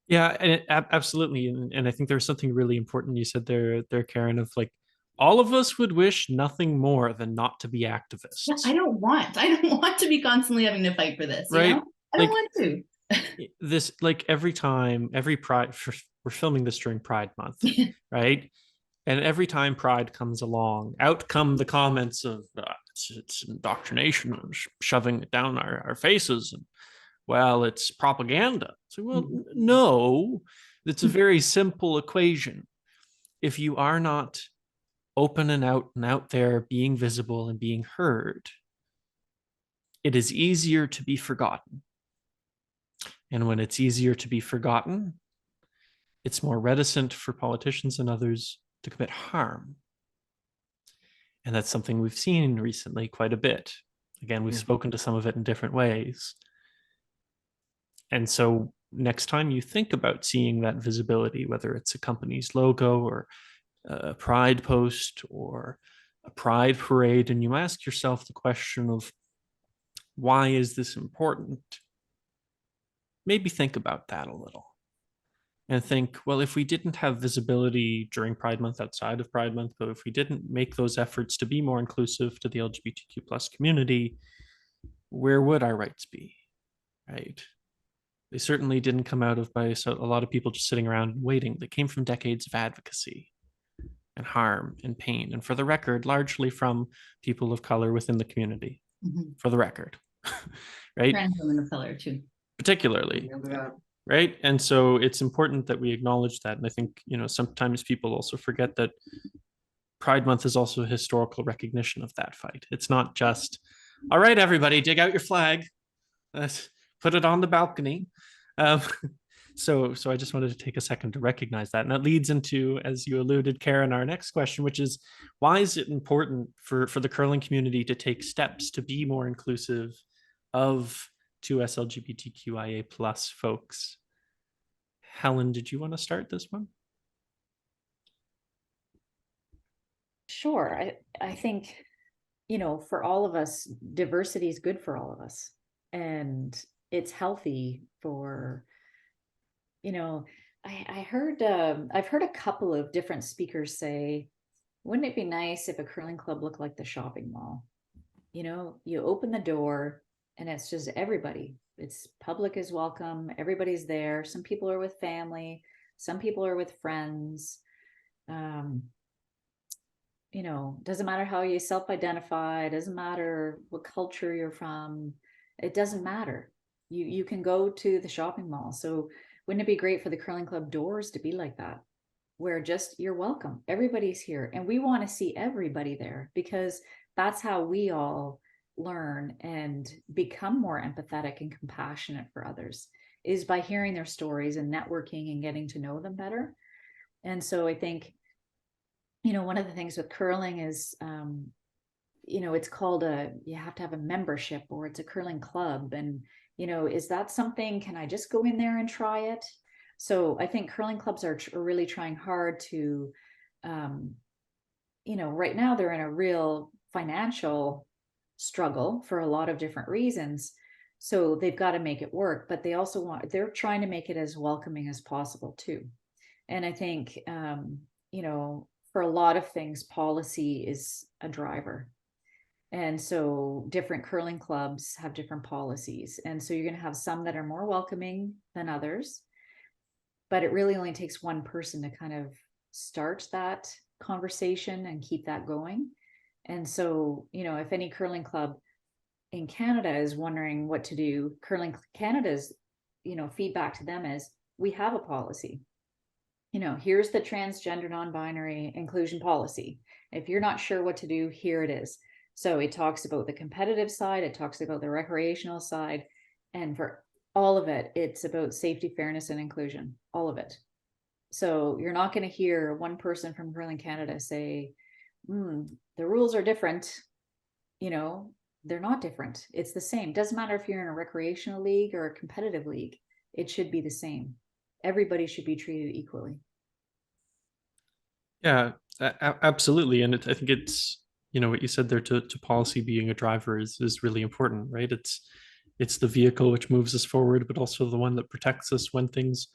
Yeah, and absolutely. And I think there's something really important you said there, Karen, of like, all of us would wish nothing more than not to be Yeah, activists. I don't want to be constantly having to fight for this, right? I don't want to. This, like, every Pride, we're filming this during Pride Month, right? And every time Pride comes along, out come the comments of it's indoctrination, shoving it down our faces, and well, it's propaganda. So, well, no, it's a very simple equation. If you are not open and out there, being visible and being heard, it is easier to be forgotten. And when it's easier to be forgotten, it's more reticent for politicians and others to commit harm. And that's something we've seen recently quite a bit. Again, we've spoken to some of it in different ways. And so next time you think about seeing that visibility, whether it's a company's logo or a Pride post or a Pride parade, and you ask yourself the question of, why is this important? Maybe think about that a little. And think, well, if we didn't have visibility during Pride Month, outside of Pride Month, but if we didn't make those efforts to be more inclusive to the LGBTQ plus community, where would our rights be, right? They certainly didn't come out of by a lot of people just sitting around and waiting. They came from decades of advocacy and harm and pain. And for the record, largely from people of color within the community, for the record, right? Trans women of color too. Particularly. Right. And so it's important that we acknowledge that. And I think, sometimes people also forget that Pride Month is also a historical recognition of that fight. It's not just, all right, everybody, dig out your flag, put it on the balcony. So I just wanted to take a second to recognize that. And that leads into, as you alluded, Karen, our next question, which is, why is it important for the curling community to take steps to be more inclusive of 2S LGBTQIA plus folks? Helen, did you want to start this one? Sure. I think, for all of us, diversity is good for all of us. And it's healthy for, I've heard a couple of different speakers say, wouldn't it be nice if a curling club looked like the shopping mall? You open the door and it's just everybody. It's public is welcome. Everybody's there. Some people are with family. Some people are with friends. Doesn't matter how you self-identify. Doesn't matter what culture you're from. It doesn't matter. You can go to the shopping mall. So wouldn't it be great for the curling club doors to be like that, where just you're welcome. Everybody's here. And we want to see everybody there, because that's how we all learn and become more empathetic and compassionate for others, is by hearing their stories and networking and getting to know them better. And so I think, one of the things with curling is, it's called you have to have a membership, or it's a curling club. And, is that something, can I just go in there and try it? So I think curling clubs are really trying hard to, right now they're in a real financial struggle for a lot of different reasons. So they've got to make it work, but they're trying to make it as welcoming as possible too. And I think, for a lot of things, policy is a driver. And so different curling clubs have different policies. And so you're going to have some that are more welcoming than others, but it really only takes one person to kind of start that conversation and keep that going. And so, if any curling club in Canada is wondering what to do, Curling Canada's, feedback to them is, we have a policy. Here's the transgender non-binary inclusion policy. If you're not sure what to do, here it is. So it talks about the competitive side, it talks about the recreational side, and for all of it, it's about safety, fairness, and inclusion, all of it. So you're not going to hear one person from Curling Canada say, the rules are different. They're not different. It's the same. Doesn't matter if you're in a recreational league or a competitive league. It should be the same. Everybody should be treated equally. Yeah, absolutely. And I think it's, what you said there, to policy being a driver is really important, right? It's the vehicle which moves us forward, but also the one that protects us when things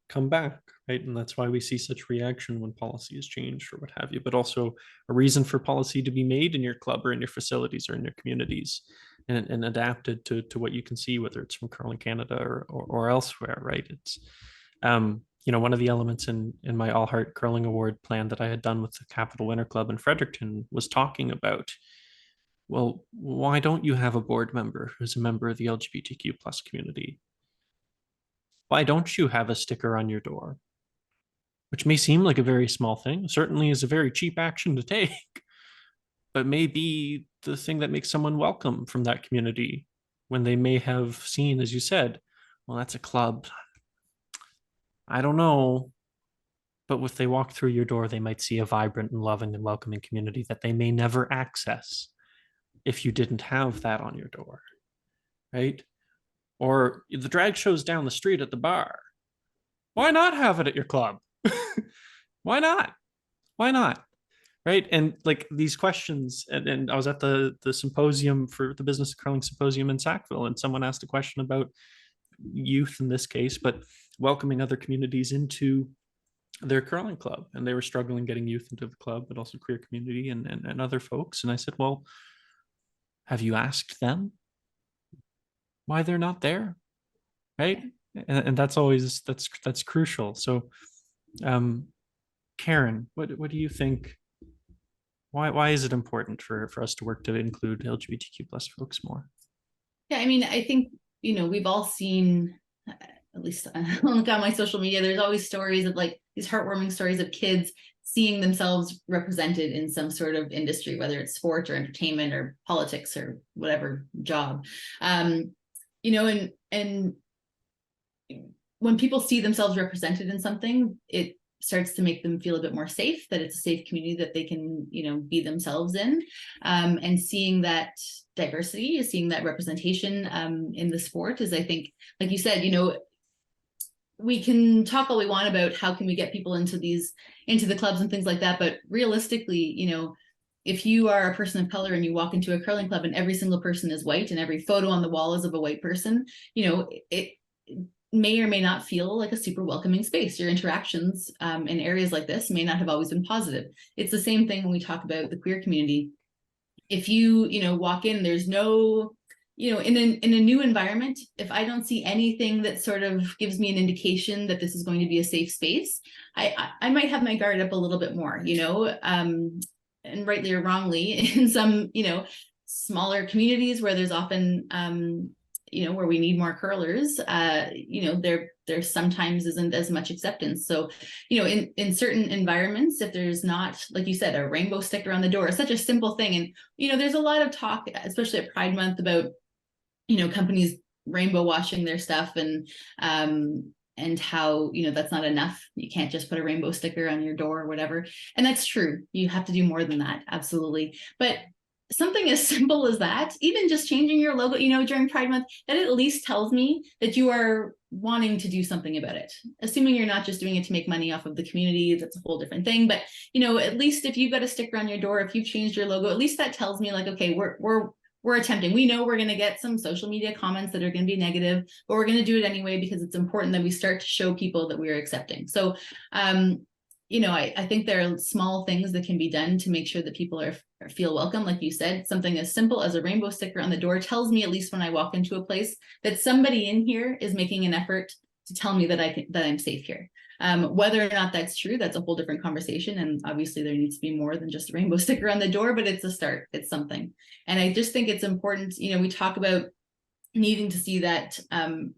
come back, right? And that's why we see such reaction when policy is changed or what have you, but also a reason for policy to be made in your club or in your facilities or in your communities, and adapted to what you can see, whether it's from Curling Canada or elsewhere, right? It's one of the elements in my All Heart Curling Award plan that I had done with the Capital Winter Club in Fredericton was talking about, well, why don't you have a board member who's a member of the LGBTQ plus community? Why don't you have a sticker on your door? Which may seem like a very small thing, certainly is a very cheap action to take, but may be the thing that makes someone welcome from that community when they may have seen, as you said, well, that's a club. I don't know. But if they walk through your door, they might see a vibrant and loving and welcoming community that they may never access if you didn't have that on your door, right? Or the drag shows down the street at the bar. Why not have it at your club? Why not? Why not? Right. And like these questions, and I was at the symposium for the Business of Curling Symposium in Sackville, and someone asked a question about youth in this case, but welcoming other communities into their curling club. And they were struggling getting youth into the club, but also queer community and other folks. And I said, well, have you asked them why they're not there? Right. And that's always, that's crucial. So Karen, what do you think? Why is it important for us to work to include LGBTQ plus folks more? Yeah, I mean, I think, we've all seen, at least look on my social media, there's always stories of like these heartwarming stories of kids seeing themselves represented in some sort of industry, whether it's sport or entertainment or politics or whatever job. And when people see themselves represented in something, it starts to make them feel a bit more safe, that it's a safe community that they can, be themselves in. And seeing that diversity, seeing that representation in the sport is, I think, like you said, we can talk all we want about how can we get people into the clubs and things like that. But realistically, if you are a person of color and you walk into a curling club and every single person is white and every photo on the wall is of a white person, it may or may not feel like a super welcoming space. Your interactions in areas like this may not have always been positive. It's the same thing when we talk about the queer community. If you, walk in, there's no, in a new environment, if I don't see anything that sort of gives me an indication that this is going to be a safe space, I might have my guard up a little bit more, and rightly or wrongly in some, smaller communities where there's often, where we need more curlers, there sometimes isn't as much acceptance. So, in certain environments, if there's not, like you said, a rainbow sticker on the door, such a simple thing. And, there's a lot of talk, especially at Pride Month, about, companies rainbow washing their stuff and how, that's not enough. You can't just put a rainbow sticker on your door or whatever. And that's true. You have to do more than that. Absolutely. But something as simple as that, even just changing your logo, during Pride Month, that at least tells me that you are wanting to do something about it. Assuming you're not just doing it to make money off of the community, that's a whole different thing. But, at least if you've got a sticker on your door, if you've changed your logo, at least that tells me like, okay, we're attempting. We know we're going to get some social media comments that are going to be negative, but we're going to do it anyway because it's important that we start to show people that we're accepting. So, I think there are small things that can be done to make sure that people feel welcome. Like you said, something as simple as a rainbow sticker on the door tells me, at least when I walk into a place, that somebody in here is making an effort to tell me that I'm safe here. Whether or not that's true, that's a whole different conversation. And obviously there needs to be more than just a rainbow sticker on the door, but it's a start. It's something. And I just think it's important, we talk about needing to see that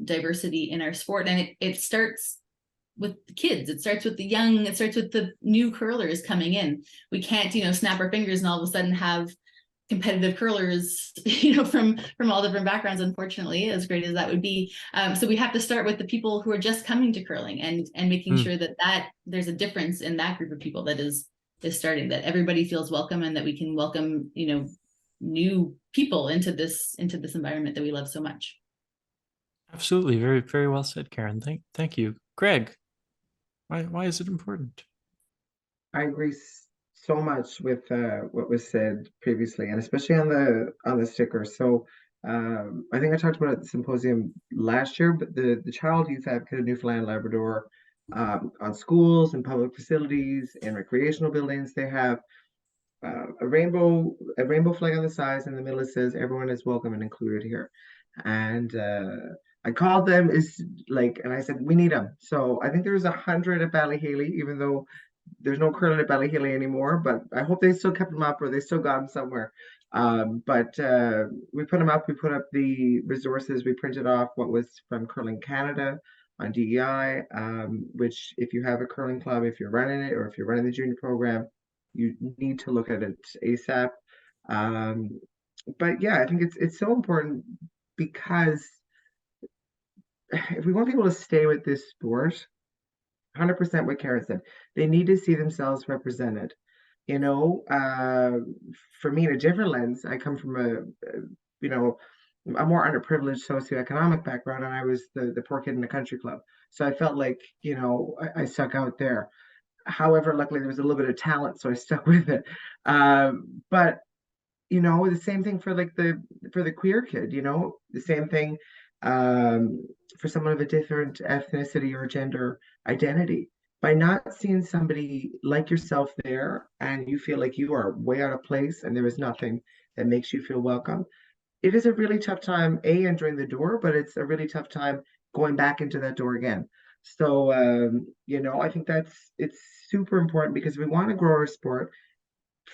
diversity in our sport, and it starts with the kids. It starts with the young, it starts with the new curlers coming in. We can't, snap our fingers and all of a sudden have competitive curlers, from all different backgrounds, unfortunately, as great as that would be. So we have to start with the people who are just coming to curling and making sure that there's a difference in that group of people that is starting, that everybody feels welcome and that we can welcome, new people into this environment that we love so much. Absolutely. Very, very well said, Karen. Thank you. Greg, why is it important? I agree so much with what was said previously, and especially on the sticker. So I think I talked about it at the symposium last year, but the Child Youth Advocate of Newfoundland Labrador on schools and public facilities and recreational buildings. They have a rainbow flag on the sides, and in the middle it says everyone is welcome and included here. And I called them, and I said we need them. So I think there was 100 at Ballyhaley, even though there's no curling at Ballyhaley anymore. But I hope they still kept them up, or they still got them somewhere. But we put them up. We put up the resources. We printed off what was from Curling Canada on DEI, which if you have a curling club, if you're running it, or if you're running the junior program, you need to look at it ASAP. But yeah, I think it's so important, because if we want people to stay with this sport, 100% what Karen said, they need to see themselves represented. For me, in a different lens, I come from a more underprivileged socioeconomic background, and I was the poor kid in the country club. So I felt like, I stuck out there. However, luckily there was a little bit of talent, so I stuck with it. But the same thing for the queer kid, the same thing for someone of a different ethnicity or gender identity. By not seeing somebody like yourself there, and you feel like you are way out of place and there is nothing that makes you feel welcome, it is a really tough time, entering the door, but it's a really tough time going back into that door again. So, I think it's super important, because we want to grow our sport.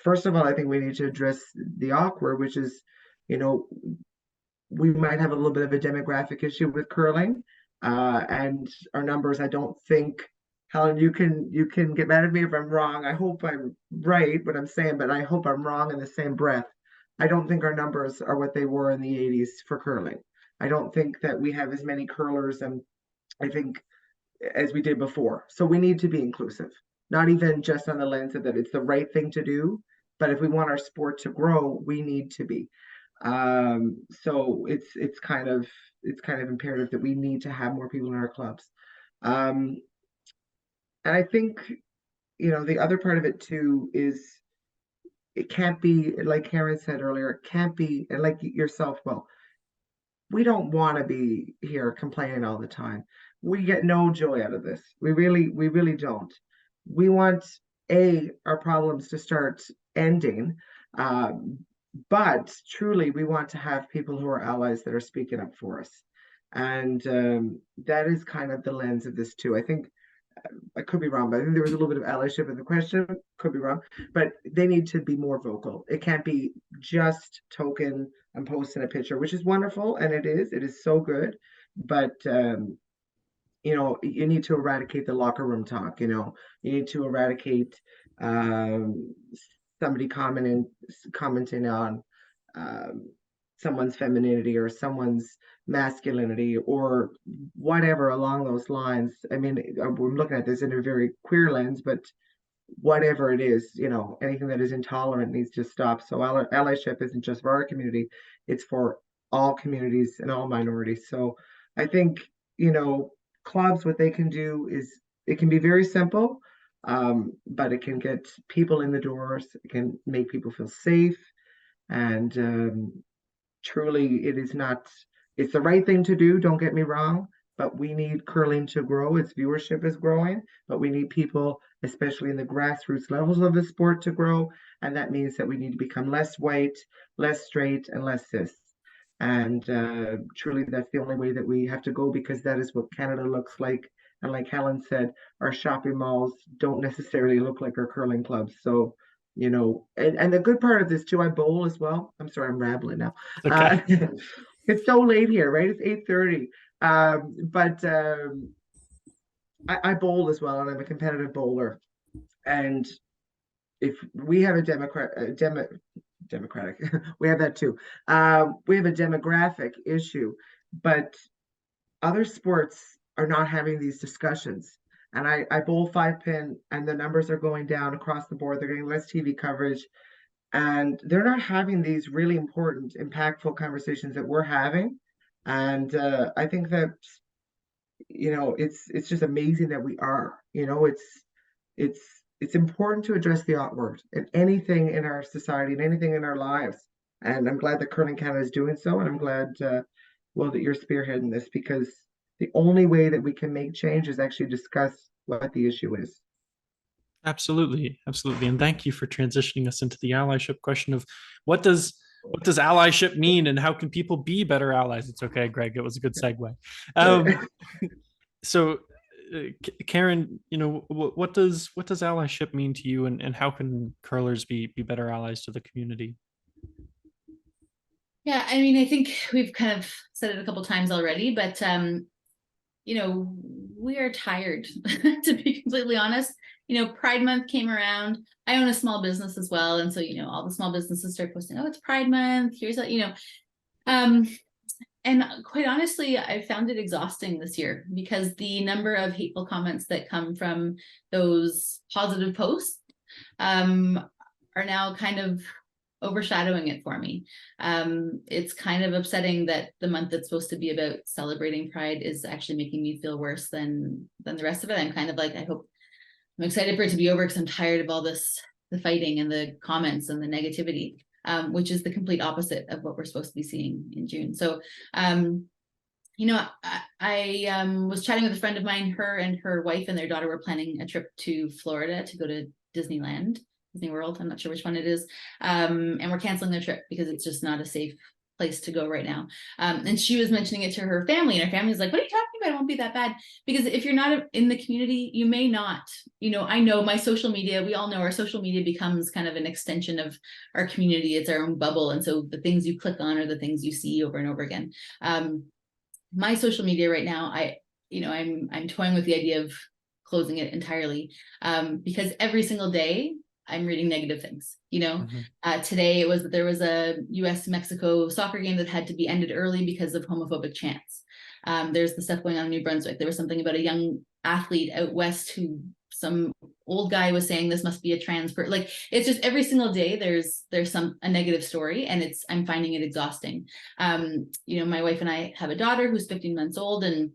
First of all, I think we need to address the awkward, which is, we might have a little bit of a demographic issue with curling, and our numbers. I don't think, Helen, you can get mad at me if I'm wrong. I hope I'm right what I'm saying, but I hope I'm wrong in the same breath. I don't think our numbers are what they were in the 80s for curling. I don't think that we have as many curlers, and I think, as we did before. So we need to be inclusive, not even just on the lens of that it's the right thing to do, but if we want our sport to grow, we need to be. So it's kind of imperative that we need to have more people in our clubs. And I think, the other part of it too is, it can't be, like Karen said earlier, it can't be, and like yourself, well, we don't want to be here complaining all the time. We get no joy out of this. We really don't. We want our problems to start ending. But truly, we want to have people who are allies that are speaking up for us. And that is kind of the lens of this too. I think, I could be wrong, but I think there was a little bit of allyship in the question. Could be wrong, but they need to be more vocal. It can't be just token and posting a picture, which is wonderful, and it is so good. But you need to eradicate the locker room talk. You need to eradicate somebody commenting on someone's femininity or someone's masculinity or whatever along those lines. I mean, we're looking at this in a very queer lens, but whatever it is, anything that is intolerant needs to stop. So allyship isn't just for our community, it's for all communities and all minorities. So I think, clubs, what they can do is, it can be very simple, but it can get people in the doors. It can make people feel safe. And truly, it's the right thing to do, don't get me wrong, but we need curling to grow. Its viewership is growing, but we need people, especially in the grassroots levels of the sport, to grow. And that means that we need to become less white, less straight, and less cis. And truly, that's the only way that we have to go, because that is what Canada looks like. And like Helen said, our shopping malls don't necessarily look like our curling clubs. So, and the good part of this too, I bowl as well. I'm sorry, I'm rambling now. Okay. It's so late here, right? It's 8:30. But I bowl as well, and I'm a competitive bowler. And if we have a democratic, we have that too. We have a demographic issue, but other sports are not having these discussions. And I bowl 5-pin, and the numbers are going down across the board. They're getting less TV coverage, and they're not having these really important, impactful conversations that we're having. And I think that, it's just amazing that we are. It's important to address the awkward in anything in our society and anything in our lives. And I'm glad that Curling Canada is doing so, and I'm glad, Will, that you're spearheading this, because the only way that we can make change is actually discuss what the issue is. Absolutely, absolutely. And thank you for transitioning us into the allyship question of what does allyship mean and how can people be better allies? It's okay, Greg. It was a good segue. So Karen, what does allyship mean to you, and how can curlers be better allies to the community? Yeah, I mean, I think we've kind of said it a couple times already, but we are tired, to be completely honest. Pride Month came around. I own a small business as well, and so all the small businesses start posting, "Oh, it's Pride Month. Here's and quite honestly, I found it exhausting this year because the number of hateful comments that come from those positive posts are now kind of overshadowing it for me. It's kind of upsetting that the month that's supposed to be about celebrating Pride is actually making me feel worse than the rest of it. I'm kind of like, I'm excited for it to be over because I'm tired of all the fighting and the comments and the negativity, which is the complete opposite of what we're supposed to be seeing in June. So, I was chatting with a friend of mine. Her and her wife and their daughter were planning a trip to Florida to go to Disney World. I'm not sure which one it is. And we're canceling their trip because it's just not a safe place to go right now. And she was mentioning it to her family, and her family's like, "What are you talking about? It won't be that bad." Because if you're not in the community, you may not, I know my social media, we all know our social media becomes kind of an extension of our community. It's our own bubble. And so the things you click on are the things you see over and over again. My social media right now, I'm toying with the idea of closing it entirely, because every single day I'm reading negative things. Today it was that there was a US-Mexico soccer game that had to be ended early because of homophobic chants. There's the stuff going on in New Brunswick. There was something about a young athlete out west who some old guy was saying this must be a trans person. Like, it's just every single day there's a negative story, and I'm finding it exhausting. My wife and I have a daughter who's 15 months old, and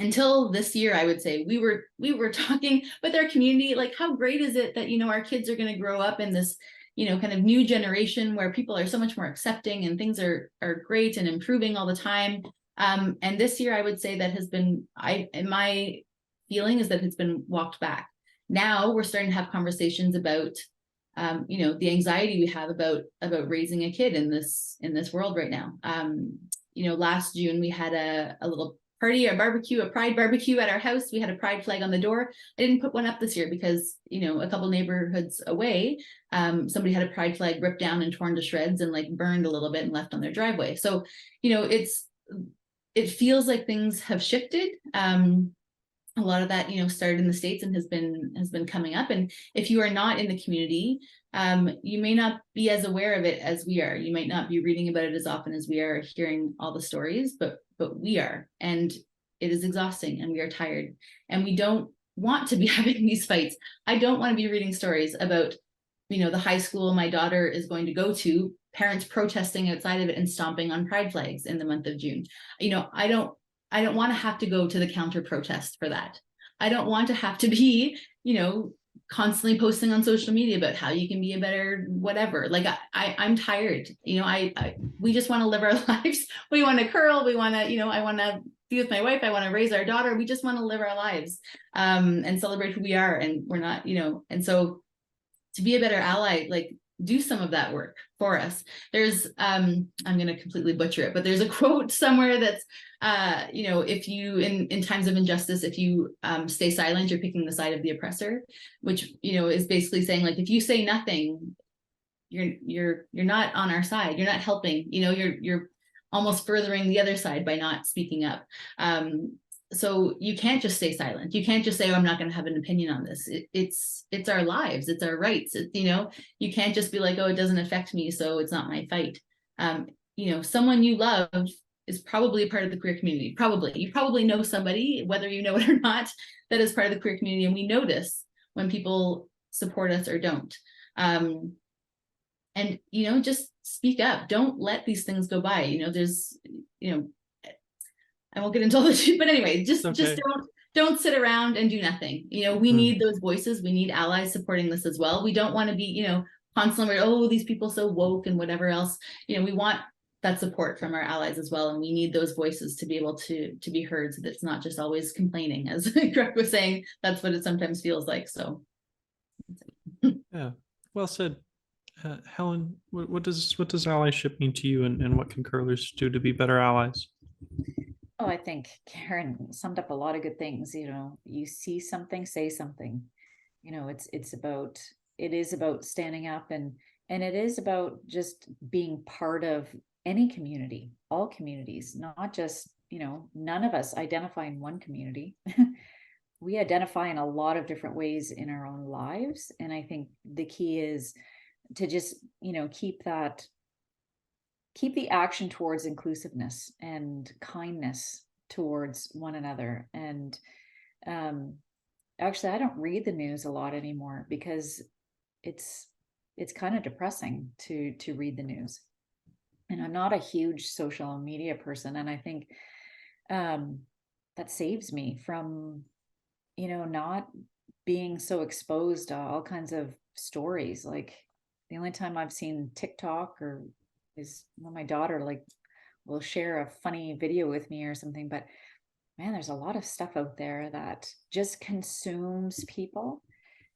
until this year, I would say we were talking with our community, like, how great is it that, our kids are going to grow up in this, kind of new generation where people are so much more accepting and things are great and improving all the time. And this year, I would say that has been, my feeling is that it's been walked back. Now we're starting to have conversations about, the anxiety we have about raising a kid in this world right now. Last June, we had a little party, a Pride barbecue at our house. We had a Pride flag on the door. I didn't put one up this year because, a couple neighborhoods away, somebody had a Pride flag ripped down and torn to shreds and like burned a little bit and left on their driveway. So, it feels like things have shifted. A lot of that, started in the States and has been coming up. And if you are not in the community, you may not be as aware of it as we are. You might not be reading about it as often as we are hearing all the stories, but we are, and it is exhausting, and we are tired, and we don't want to be having these fights. I don't want to be reading stories about, the high school my daughter is going to go to, parents protesting outside of it and stomping on Pride flags in the month of June. I don't want to have to go to the counter protest for that. I don't want to have to be, constantly posting on social media about how you can be a better whatever. Like, I'm tired. We just want to live our lives. We want to curl. We want to, I want to be with my wife. I want to raise our daughter. We just want to live our lives, and celebrate who we are. And we're not, and so to be a better ally, like, do some of that work for us. There's, I'm going to completely butcher it, but there's a quote somewhere that's, if you, in times of injustice, if you stay silent, you're picking the side of the oppressor, which, is basically saying, like, if you say nothing, you're not on our side. You're not helping, you're almost furthering the other side by not speaking up. So you can't just stay silent. You can't just say, "Oh, I'm not going to have an opinion on this." It's our lives. It's our rights. You can't just be like, "Oh, it doesn't affect me, so it's not my fight." Someone you love is probably a part of the queer community. You probably know somebody, whether you know it or not, that is part of the queer community. And we notice when people support us or don't. And, just speak up. Don't let these things go by. There's, I won't get into all this, but anyway, just don't sit around and do nothing. We need those voices. We need allies supporting this as well. We don't want to be, constantly, "Oh, these people so woke," and whatever else. We want that support from our allies as well. And we need those voices to be able to be heard, so that it's not just always complaining, as Greg was saying. That's what it sometimes feels like. So Yeah, well said. Helen, what does allyship mean to you, and what can curlers do to be better allies? Oh, I think Karen summed up a lot of good things. You know, you see something, say something. You know, it is about standing up, and it is about just being part of any community, all communities, not just, you know, none of us identify in one community. We identify in a lot of different ways in our own lives. And I think the key is to just, you know, keep the action towards inclusiveness and kindness towards one another. And actually, I don't read the news a lot anymore, because it's kind of depressing to read the news. And I'm not a huge social media person, and I think that saves me from, you know, not being so exposed to all kinds of stories. Like, the only time I've seen TikTok or is when my daughter like will share a funny video with me or something. But man, there's a lot of stuff out there that just consumes people.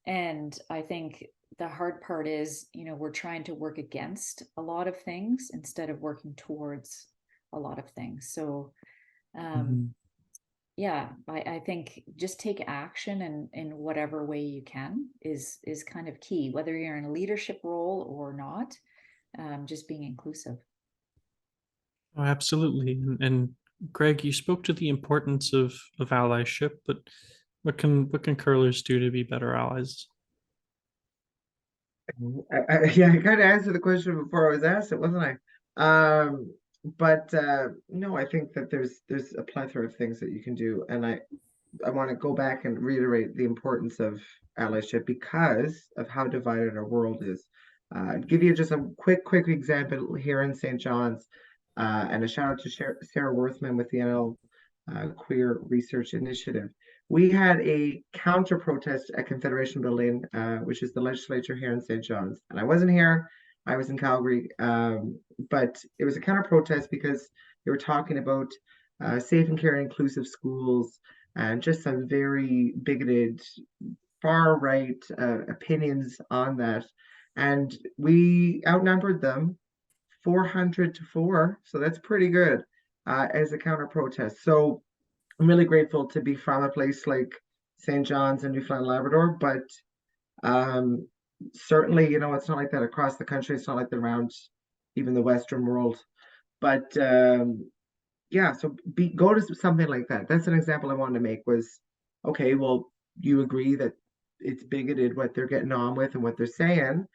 And I think the hard part is, you know, we're trying to work against a lot of things instead of working towards a lot of things. So yeah, I think just take action in whatever way you can is kind of key, whether you're in a leadership role or not. Just being inclusive. Oh, absolutely. And Greg, you spoke to the importance of allyship, but what can curlers do to be better allies? Yeah, I kind of answered the question before I was asked it, wasn't I? But no, I think that there's a plethora of things that you can do, and I want to go back and reiterate the importance of allyship because of how divided our world is. Give you just a quick example here in St. John's, and a shout out to Sarah Worthman with the NL Queer Research Initiative. We had a counter protest at Confederation Building, which is the legislature here in St. John's. And I wasn't here, I was in Calgary. But it was a counter protest because they were talking about safe and caring inclusive schools and just some very bigoted, far right opinions on that. And we outnumbered them 400-4. So that's pretty good as a counter protest. So I'm really grateful to be from a place like St. John's in Newfoundland, Labrador, but certainly, you know, it's not like that across the country. It's not like that around even the Western world. But yeah, so go to something like that. That's an example I wanted to make was, okay, well, you agree that it's bigoted what they're getting on with and what they're saying,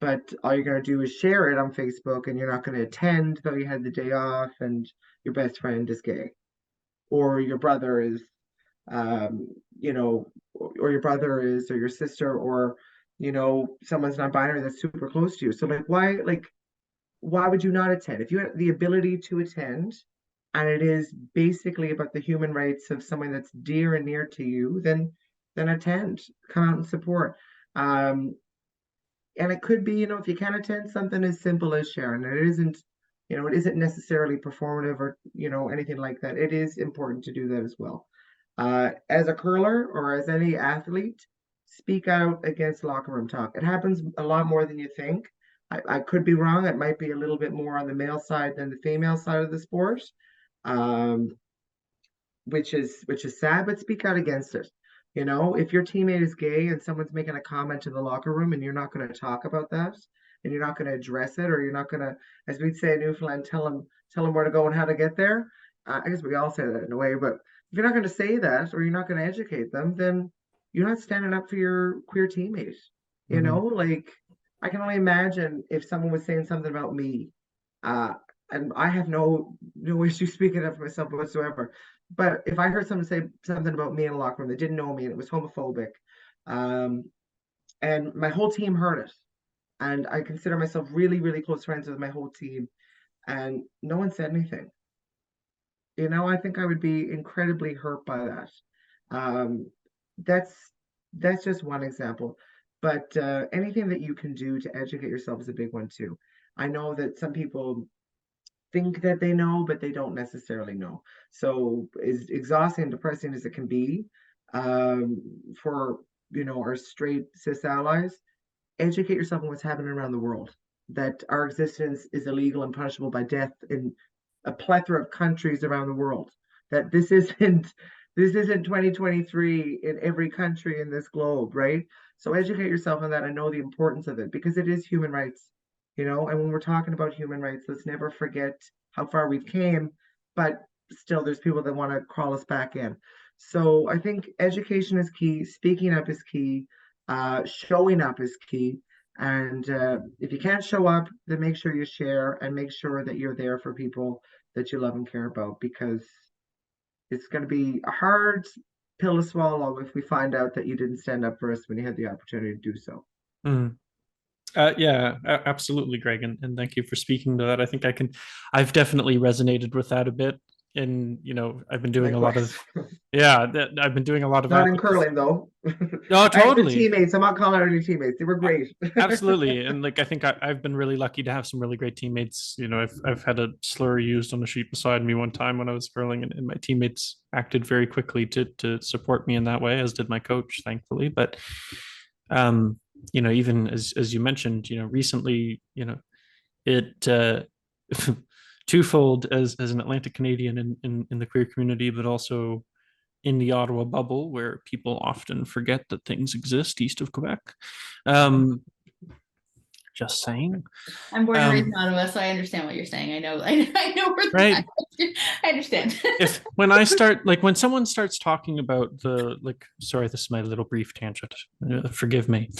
but all you're going to do is share it on Facebook, and you're not going to attend though you had the day off and your best friend is gay, or your brother is you know, or your brother is, or your sister, or you know, someone's non-binary that's super close to you. So why would you not attend if you have the ability to attend, and it is basically about the human rights of someone that's dear and near to you? Then attend, come out and support. And it could be, you know, if you can attend, something as simple as sharing. It isn't, you know, it isn't necessarily performative or, you know, anything like that. It is important to do that as well. As a curler or as any athlete, speak out against locker room talk. It happens a lot more than you think. I could be wrong. It might be a little bit more on the male side than the female side of the sport, um, which is sad, but speak out against it. You know, if your teammate is gay and someone's making a comment in the locker room and you're not going to talk about that and you're not going to address it, or you're not going to, as we'd say in Newfoundland, tell them where to go and how to get there. I guess we all say that in a way, but if you're not going to say that or you're not going to educate them, then you're not standing up for your queer teammate. You know, like I can only imagine if someone was saying something about me, uh, and I have no issue speaking up for myself whatsoever. But if I heard someone say something about me in a locker room that didn't know me and it was homophobic, and my whole team heard it, and I consider myself really, really close friends with my whole team, and no one said anything, you know, I think I would be incredibly hurt by that. Um, that's just one example, but anything that you can do to educate yourself is a big one too. I know that some people think that they know, but they don't necessarily know. So as exhausting and depressing as it can be, for our straight cis allies, educate yourself on what's happening around the world. That our existence is illegal and punishable by death in a plethora of countries around the world. That this isn't 2023 in every country in this globe, right? So educate yourself on that and know the importance of it, because it is human rights, and when we're talking about human rights, let's never forget how far we've came, but still there's people that want to crawl us back in. So I think education is key, speaking up is key, showing up is key. And if you can't show up, then make sure you share and make sure that you're there for people that you love and care about, because it's going to be a hard pill to swallow if we find out that you didn't stand up for us when you had the opportunity to do so. Mm. Yeah, absolutely, Greg, and thank you for speaking to that. I think I've definitely resonated with that a bit. And I've been doing a lot of, I've been doing a lot of Not in advocacy. curling though. No, I had good totally. teammates. I'm not calling out any teammates. They were great. Absolutely. And I think I've been really lucky to have some really great teammates. I've had a slur used on the sheet beside me one time when I was curling, and my teammates acted very quickly to support me in that way, as did my coach, thankfully. But even as you mentioned, recently, it twofold as an Atlantic Canadian in the queer community, but also in the Ottawa bubble, where people often forget that things exist east of Quebec. Just saying. I'm born and raised in Ottawa, so I understand what you're saying. I know where right. I understand. When someone starts talking about sorry, this is my little brief tangent. Forgive me.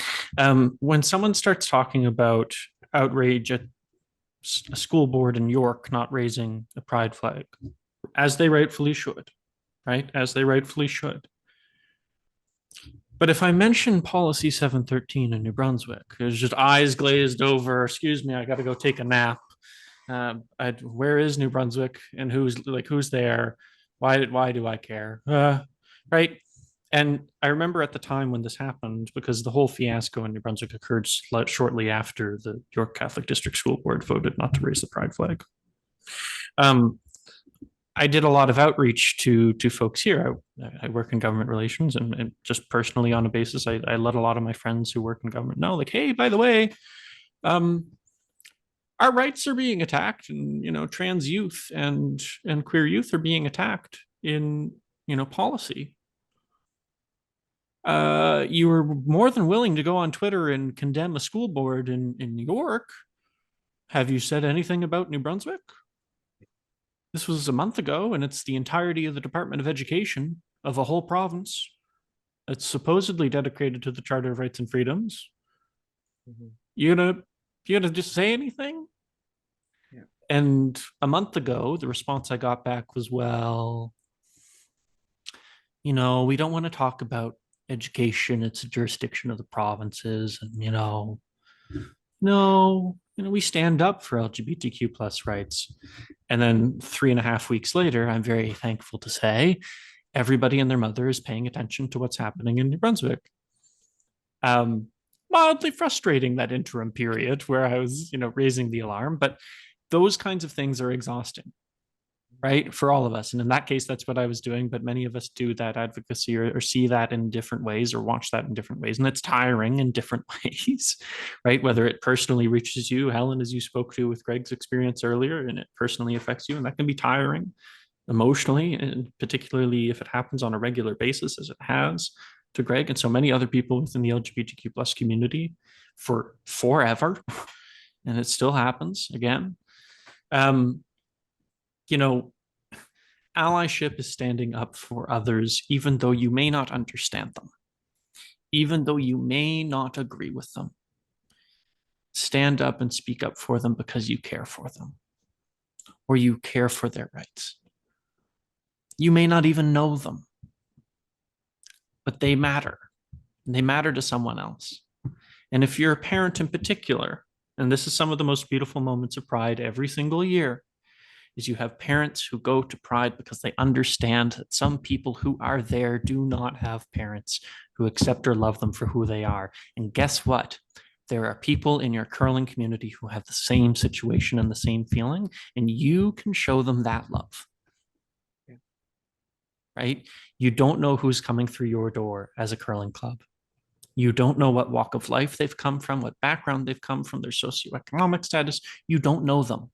When someone starts talking about outrage at a school board in York not raising a pride flag, as they rightfully should, right? As they rightfully should. But if I mention policy 713 in New Brunswick, there's just eyes glazed over. Excuse me, I got to go take a nap. Where is New Brunswick, and who's there? Why do I care? Right. And I remember at the time when this happened, because the whole fiasco in New Brunswick occurred shortly after the York Catholic District School Board voted not to raise the pride flag. I did a lot of outreach to folks here. I work in government relations, and just personally on a basis, I let a lot of my friends who work in government know, hey, by the way, our rights are being attacked, and trans youth and queer youth are being attacked in policy. You were more than willing to go on Twitter and condemn a school board in New York. Have you said anything about New Brunswick? This was a month ago, and it's the entirety of the Department of Education of a whole province. It's supposedly dedicated to the Charter of Rights and Freedoms. Mm-hmm. You gonna just say anything? Yeah. And a month ago, the response I got back was, well, we don't want to talk about education. It's a jurisdiction of the provinces, and no, we stand up for LGBTQ plus rights. And then 3.5 weeks later, I'm very thankful to say, everybody and their mother is paying attention to what's happening in New Brunswick. Mildly frustrating, that interim period where I was, raising the alarm, but those kinds of things are exhausting, right? For all of us. And in that case, that's what I was doing. But many of us do that advocacy or see that in different ways or watch that in different ways. And it's tiring in different ways, right? Whether it personally reaches you, Helen, as you spoke to with Greg's experience earlier, and it personally affects you, and that can be tiring emotionally, and particularly if it happens on a regular basis, as it has to Greg and so many other people within the LGBTQ plus community for forever. And it still happens again. Allyship is standing up for others, even though you may not understand them, even though you may not agree with them. Stand up and speak up for them because you care for them, or you care for their rights. You may not even know them, but they matter. And they matter to someone else. And if you're a parent in particular, and this is some of the most beautiful moments of Pride every single year, is you have parents who go to Pride because they understand that some people who are there do not have parents who accept or love them for who they are. And guess what? There are people in your curling community who have the same situation and the same feeling, and you can show them that love. Right? You don't know who's coming through your door as a curling club. You don't know what walk of life they've come from, what background they've come from, their socioeconomic status. You don't know them.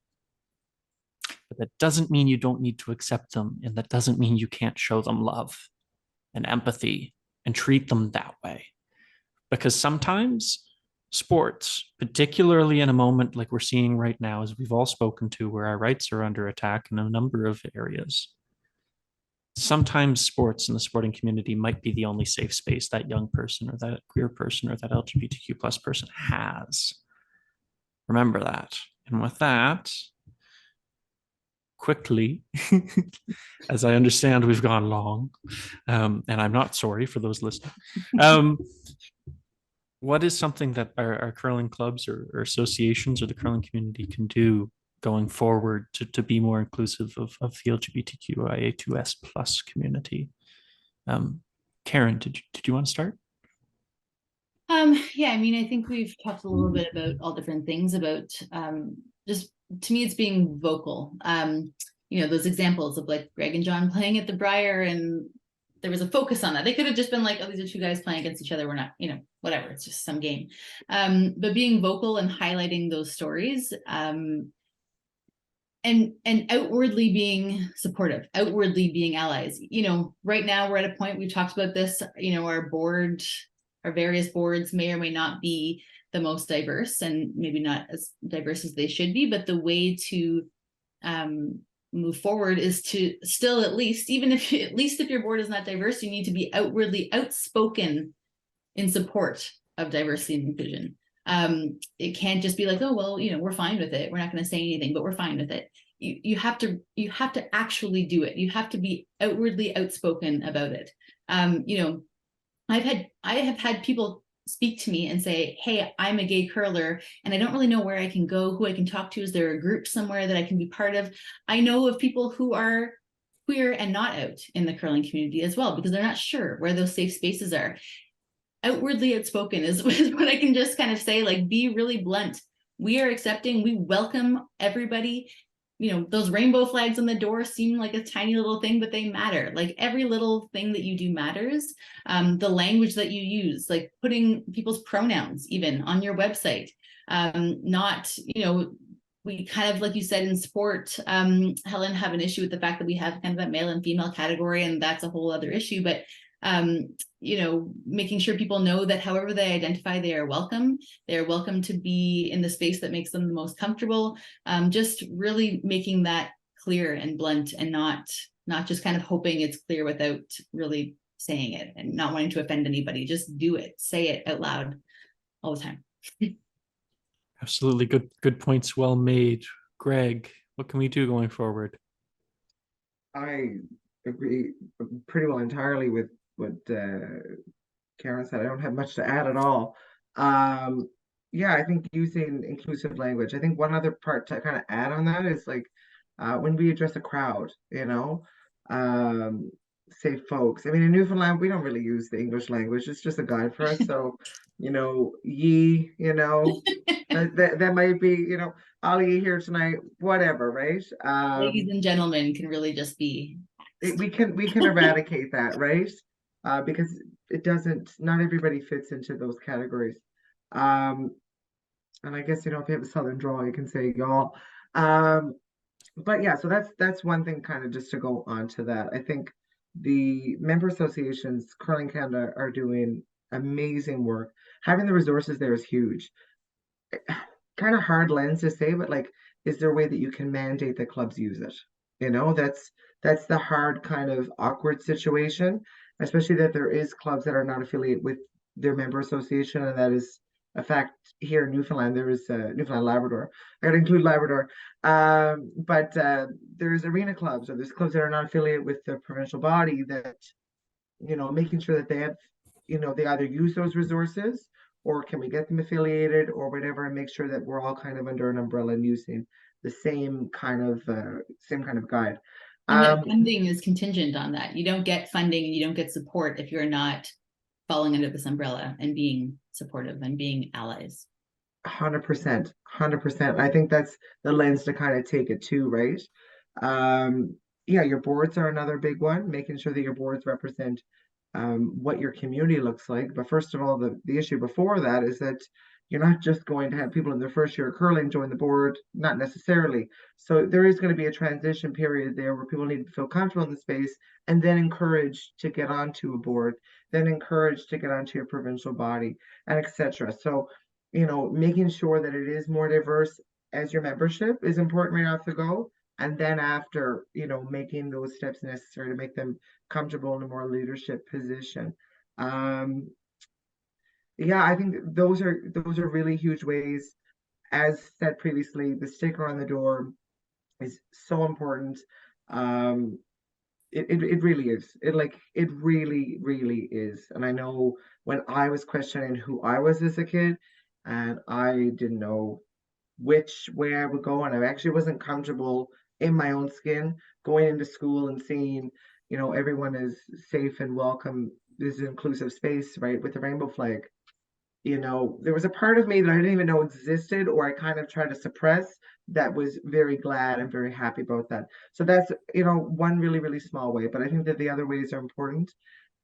But that doesn't mean you don't need to accept them, and that doesn't mean you can't show them love and empathy and treat them that way. Because sometimes sports, particularly in a moment like we're seeing right now, as we've all spoken to, where our rights are under attack in a number of areas, sometimes sports in the sporting community might be the only safe space that young person or that queer person or that LGBTQ plus person has. Remember that. And with that, quickly, as I understand we've gone long, and I'm not sorry for those listening. What is something that our curling clubs or associations or the curling community can do going forward to be more inclusive of the LGBTQIA2S plus community? Karen, did you want to start? Yeah, I mean, I think we've talked a little bit about all different things about just, to me, it's being vocal. You know, those examples of like Greg and John playing at the Briar, and there was a focus on that. They could have just been like, oh, these are two guys playing against each other. We're not, you know, whatever. It's just some game. But being vocal and highlighting those stories, and outwardly being supportive, outwardly being allies. You know, right now we're at a point, we've talked about this, you know, our various boards may or may not be the most diverse, and maybe not as diverse as they should be, but the way to move forward is to still, at least if your board is not diverse, you need to be outwardly outspoken in support of diversity and inclusion. It can't just be like, oh, well, you know, we're fine with it, we're not going to say anything, but we're fine with it. You have to actually do it. You have to be outwardly outspoken about it. You know, I have had people speak to me and say, hey, I'm a gay curler and I don't really know where I can go, who I can talk to. Is there a group somewhere that I can be part of? I know of people who are queer and not out in the curling community as well, because they're not sure where those safe spaces are. Outwardly outspoken is what I can just kind of say, like, be really blunt. We are accepting, we welcome everybody. You know, those rainbow flags on the door seem like a tiny little thing, but they matter. Like, every little thing that you do matters. The language that you use, like putting people's pronouns even on your website. Not, you know, we kind of, like you said, in sport, Helen, have an issue with the fact that we have kind of that male and female category, and that's a whole other issue. But you know, making sure people know that however they identify, they are welcome. They're welcome to be in the space that makes them the most comfortable. Just really making that clear and blunt, and not just kind of hoping it's clear without really saying it, and not wanting to offend anybody. Just do it, say it out loud all the time. Absolutely. Good points. Well made. Greg, what can we do going forward? I agree pretty well entirely with what Karen said. I don't have much to add at all. Yeah, I think using inclusive language. I think one other part to kind of add on that is like when we address a crowd, you know, say folks. I mean, in Newfoundland, we don't really use the English language. It's just a guide for us. So, you know, ye, you know, that might be, you know, all ye here tonight, whatever, right? Ladies and gentlemen can really just be. We can eradicate that, right? Because it doesn't. Not everybody fits into those categories. And I guess, you know, if you have a southern drawl, you can say y'all. But yeah, so that's one thing, kind of just to go on to that. I think the member associations, Curling Canada, are doing amazing work. Having the resources there is huge. Kind of hard lens to say, but like, is there a way that you can mandate that clubs use it? You know, that's the hard kind of awkward situation, especially that there is clubs that are not affiliated with their member association, and that is a fact here in Newfoundland. There is Newfoundland Labrador. I got to include Labrador, but there's arena clubs, or there's clubs that are not affiliated with the provincial body, that, you know, making sure that they have, you know, they either use those resources, or can we get them affiliated or whatever, and make sure that we're all kind of under an umbrella and using the same kind of guide. And that funding is contingent on that. You don't get funding and you don't get support if you're not falling under this umbrella and being supportive and being allies. 100%, 100%. I think that's the lens to kind of take it to, right? Um, yeah, your boards are another big one, making sure that your boards represent what your community looks like. But first of all, the issue before that is that you're not just going to have people in their first year of curling join the board, not necessarily. So there is going to be a transition period there where people need to feel comfortable in the space and then encouraged to get onto a board, then encouraged to get onto your provincial body, and etc. So, making sure that it is more diverse as your membership is important right off the go. And then after, making those steps necessary to make them comfortable in a more leadership position. Yeah, I think those are really huge ways. As said previously, the sticker on the door is so important. Um, it really is. It really, really is. And I know when I was questioning who I was as a kid, and I didn't know which way I would go, and I actually wasn't comfortable in my own skin going into school and seeing, everyone is safe and welcome. This is an inclusive space, right, with the rainbow flag. There was a part of me that I didn't even know existed, or I kind of tried to suppress, that was very glad and very happy about that. So that's, one really, really small way. But I think that the other ways are important.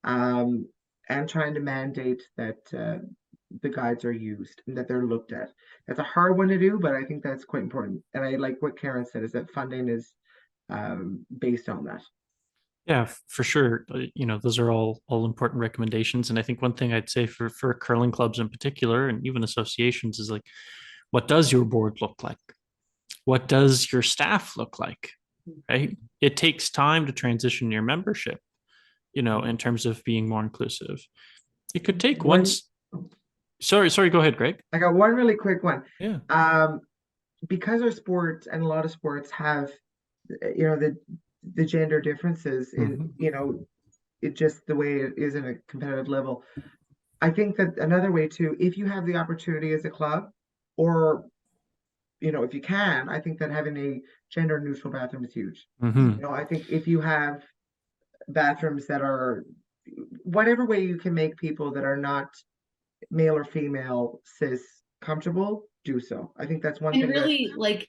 Um, and trying to mandate that the guides are used and that they're looked at. That's a hard one to do, but I think that's quite important. And I like what Karen said, is that funding is based on that. Yeah, for sure. Those are all important recommendations. And I think one thing I'd say for curling clubs in particular, and even associations, is like, what does your board look like? What does your staff look like? Right? It takes time to transition your membership, in terms of being more inclusive. It could take once. Sorry, go ahead, Greg. I got one really quick one. Yeah. Because our sports and a lot of sports have, the gender differences in, it just the way it is in a competitive level. I think that another way too, if you have the opportunity as a club, or if you can, I think that having a gender neutral bathroom is huge. I think if you have bathrooms that are whatever way you can make people that are not male or female cis comfortable, do so. I think that's one and thing. Really, like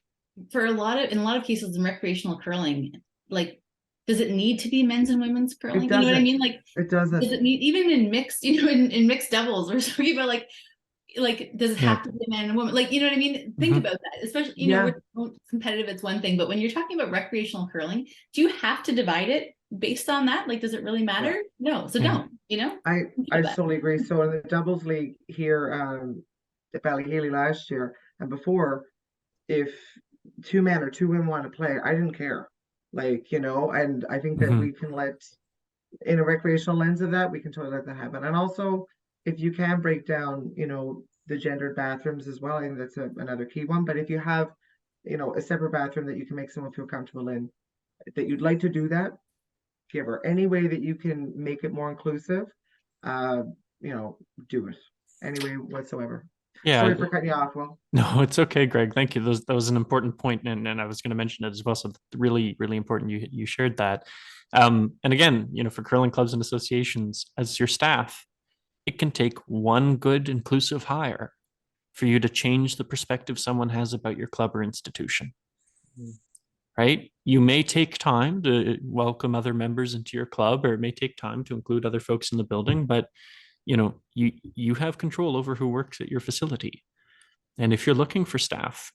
in a lot of cases in recreational curling, like, does it need to be men's and women's curling? You know what I mean? Like, it doesn't. Does it need, even in mixed, in mixed doubles, we're talking about like does it have to be a man and a woman? Like, you know what I mean? Think about that. Especially, we're competitive, it's one thing, but when you're talking about recreational curling, do you have to divide it based on that? Like, does it really matter? No. So don't, I totally agree. So in the doubles league here, at Ballyhaley last year and before, if 2 men or 2 women want to play, I didn't care. And I think that we can let, in a recreational lens of that, we can totally let that happen. And also, if you can break down, the gendered bathrooms as well, I think that's another key one. But if you have, a separate bathroom that you can make someone feel comfortable in, that you'd like to do that, give her any way that you can make it more inclusive, do it any way whatsoever. Yeah. Sorry for cutting you off, Will. No, it's okay, Greg. Thank you. That was an important point, and I was going to mention it as well. So really, really important you shared that. And again, for curling clubs and associations, as your staff, it can take one good inclusive hire for you to change the perspective someone has about your club or institution. Right? You may take time to welcome other members into your club, or it may take time to include other folks in the building, but you have control over who works at your facility. And if you're looking for staff,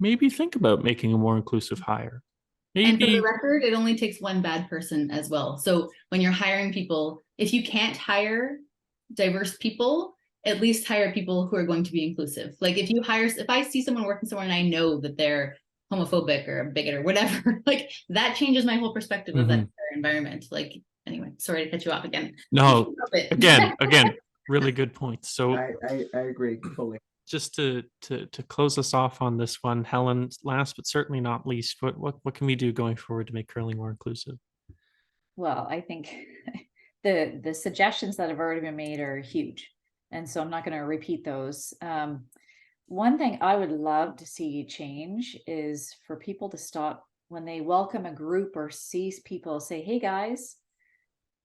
maybe think about making a more inclusive hire. Maybe... And for the record, it only takes one bad person as well. So when you're hiring people, if you can't hire diverse people, at least hire people who are going to be inclusive. Like if I see someone working somewhere and I know that they're homophobic or a bigot or whatever, like that changes my whole perspective of that environment. Like, anyway, sorry to cut you off again. No, again, really good point. So I agree fully. Just to close us off on this one, Helen, last but certainly not least, what can we do going forward to make curling more inclusive? Well, I think the suggestions that have already been made are huge, and so I'm not going to repeat those. One thing I would love to see change is for people to stop when they welcome a group or sees people say, "Hey guys,"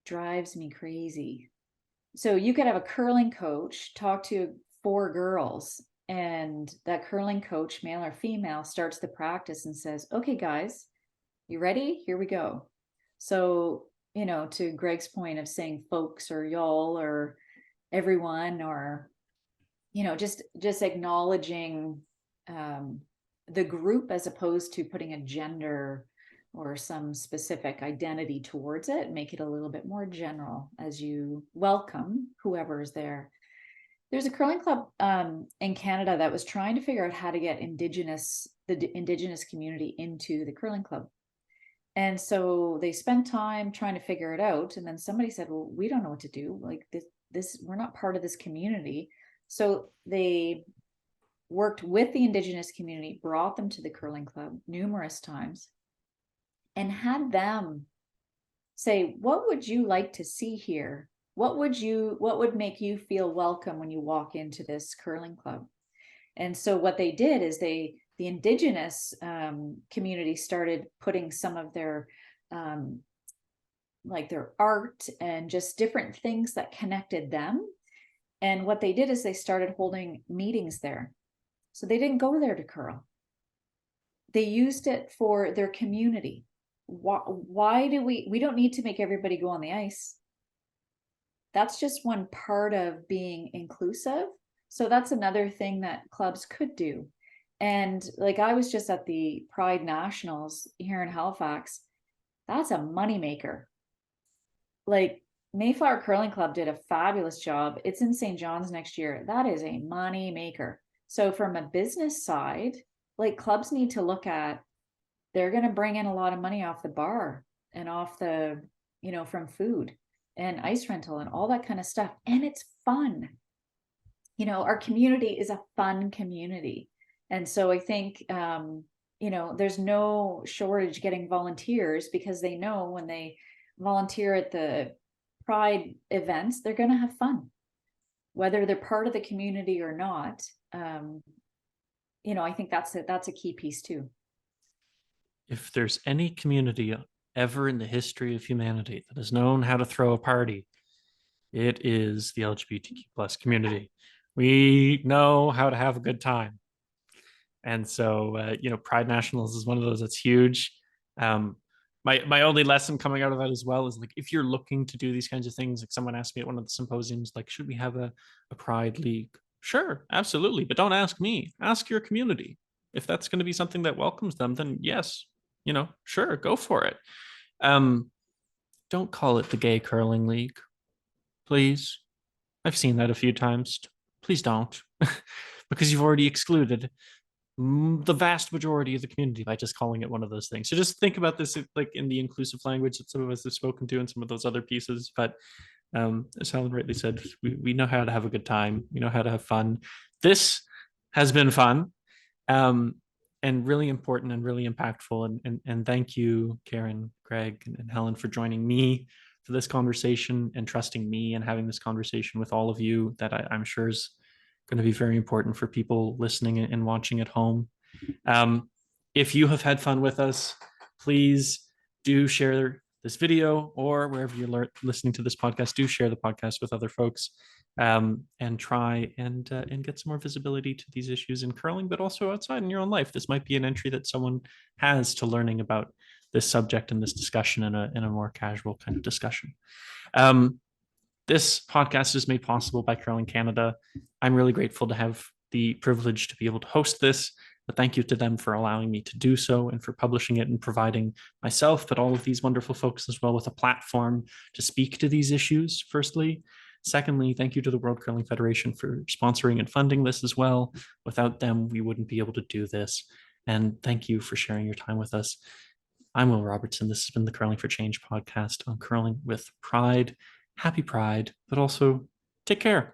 drives me crazy. So you could have a curling coach talk to 4 girls And that curling coach, male or female, starts the practice and says, okay, guys, you ready? Here we go. So, to Greg's point of saying folks or y'all or everyone, or, just acknowledging the group as opposed to putting a gender or some specific identity towards it, make it a little bit more general as you welcome whoever is there. There's a curling club in Canada that was trying to figure out how to get the Indigenous community into the curling club. And so they spent time trying to figure it out. And then somebody said, well, we don't know what to do. Like this, we're not part of this community. So they worked with the Indigenous community, brought them to the curling club numerous times, and had them say, what would you like to see here? What would make you feel welcome when you walk into this curling club? And so what they did is the Indigenous community started putting some of their like their art and just different things that connected them. And what they did is they started holding meetings there. So they didn't go there to curl. They used it for their community. Why do we don't need to make everybody go on the ice. That's just one part of being inclusive. So that's another thing that clubs could do. And like, I was just at the Pride Nationals here in Halifax. That's a moneymaker. Like, Mayflower Curling Club did a fabulous job. It's in St. John's next year. That is a money maker. So from a business side, like, clubs need to look at, they're going to bring in a lot of money off the bar and off the, from food and ice rental and all that kind of stuff. And it's fun. Our community is a fun community. And so I think, there's no shortage getting volunteers, because they know when they volunteer at the Pride events, they're going to have fun, whether they're part of the community or not. I think that's a key piece too. If there's any community ever in the history of humanity that has known how to throw a party, it is the LGBTQ plus community. We know how to have a good time. And so, Pride Nationals is one of those that's huge. My only lesson coming out of that as well is, like, if you're looking to do these kinds of things, like, someone asked me at one of the symposiums, like, should we have a Pride League? Sure, absolutely. But don't ask me, ask your community. If that's going to be something that welcomes them, then yes, sure, go for it. Don't call it the Gay Curling League, please. I've seen that a few times. Please don't, because you've already excluded the vast majority of the community by just calling it one of those things. So just think about this, like, in the inclusive language that some of us have spoken to and some of those other pieces. But as Helen rightly said, we know how to have a good time. We know how to have fun. This has been fun, and really important and really impactful. And thank you, Karen, Greg, and Helen, for joining me for this conversation and trusting me and having this conversation with all of you that I'm sure is going to be very important for people listening and watching at home. If you have had fun with us, please do share this video, or wherever you're listening to this podcast, do share the podcast with other folks, and try and get some more visibility to these issues in curling, but also outside in your own life. This might be an entry that someone has to learning about this subject and this discussion in a more casual kind of discussion. This podcast is made possible by Curling Canada. I'm really grateful to have the privilege to be able to host this, but thank you to them for allowing me to do so and for publishing it and providing myself, but all of these wonderful folks as well, with a platform to speak to these issues, firstly. Secondly, thank you to the World Curling Federation for sponsoring and funding this as well. Without them, we wouldn't be able to do this. And thank you for sharing your time with us. I'm Wil Robertson. This has been the Curling for Change podcast on Curling with Pride. Happy Pride, but also take care.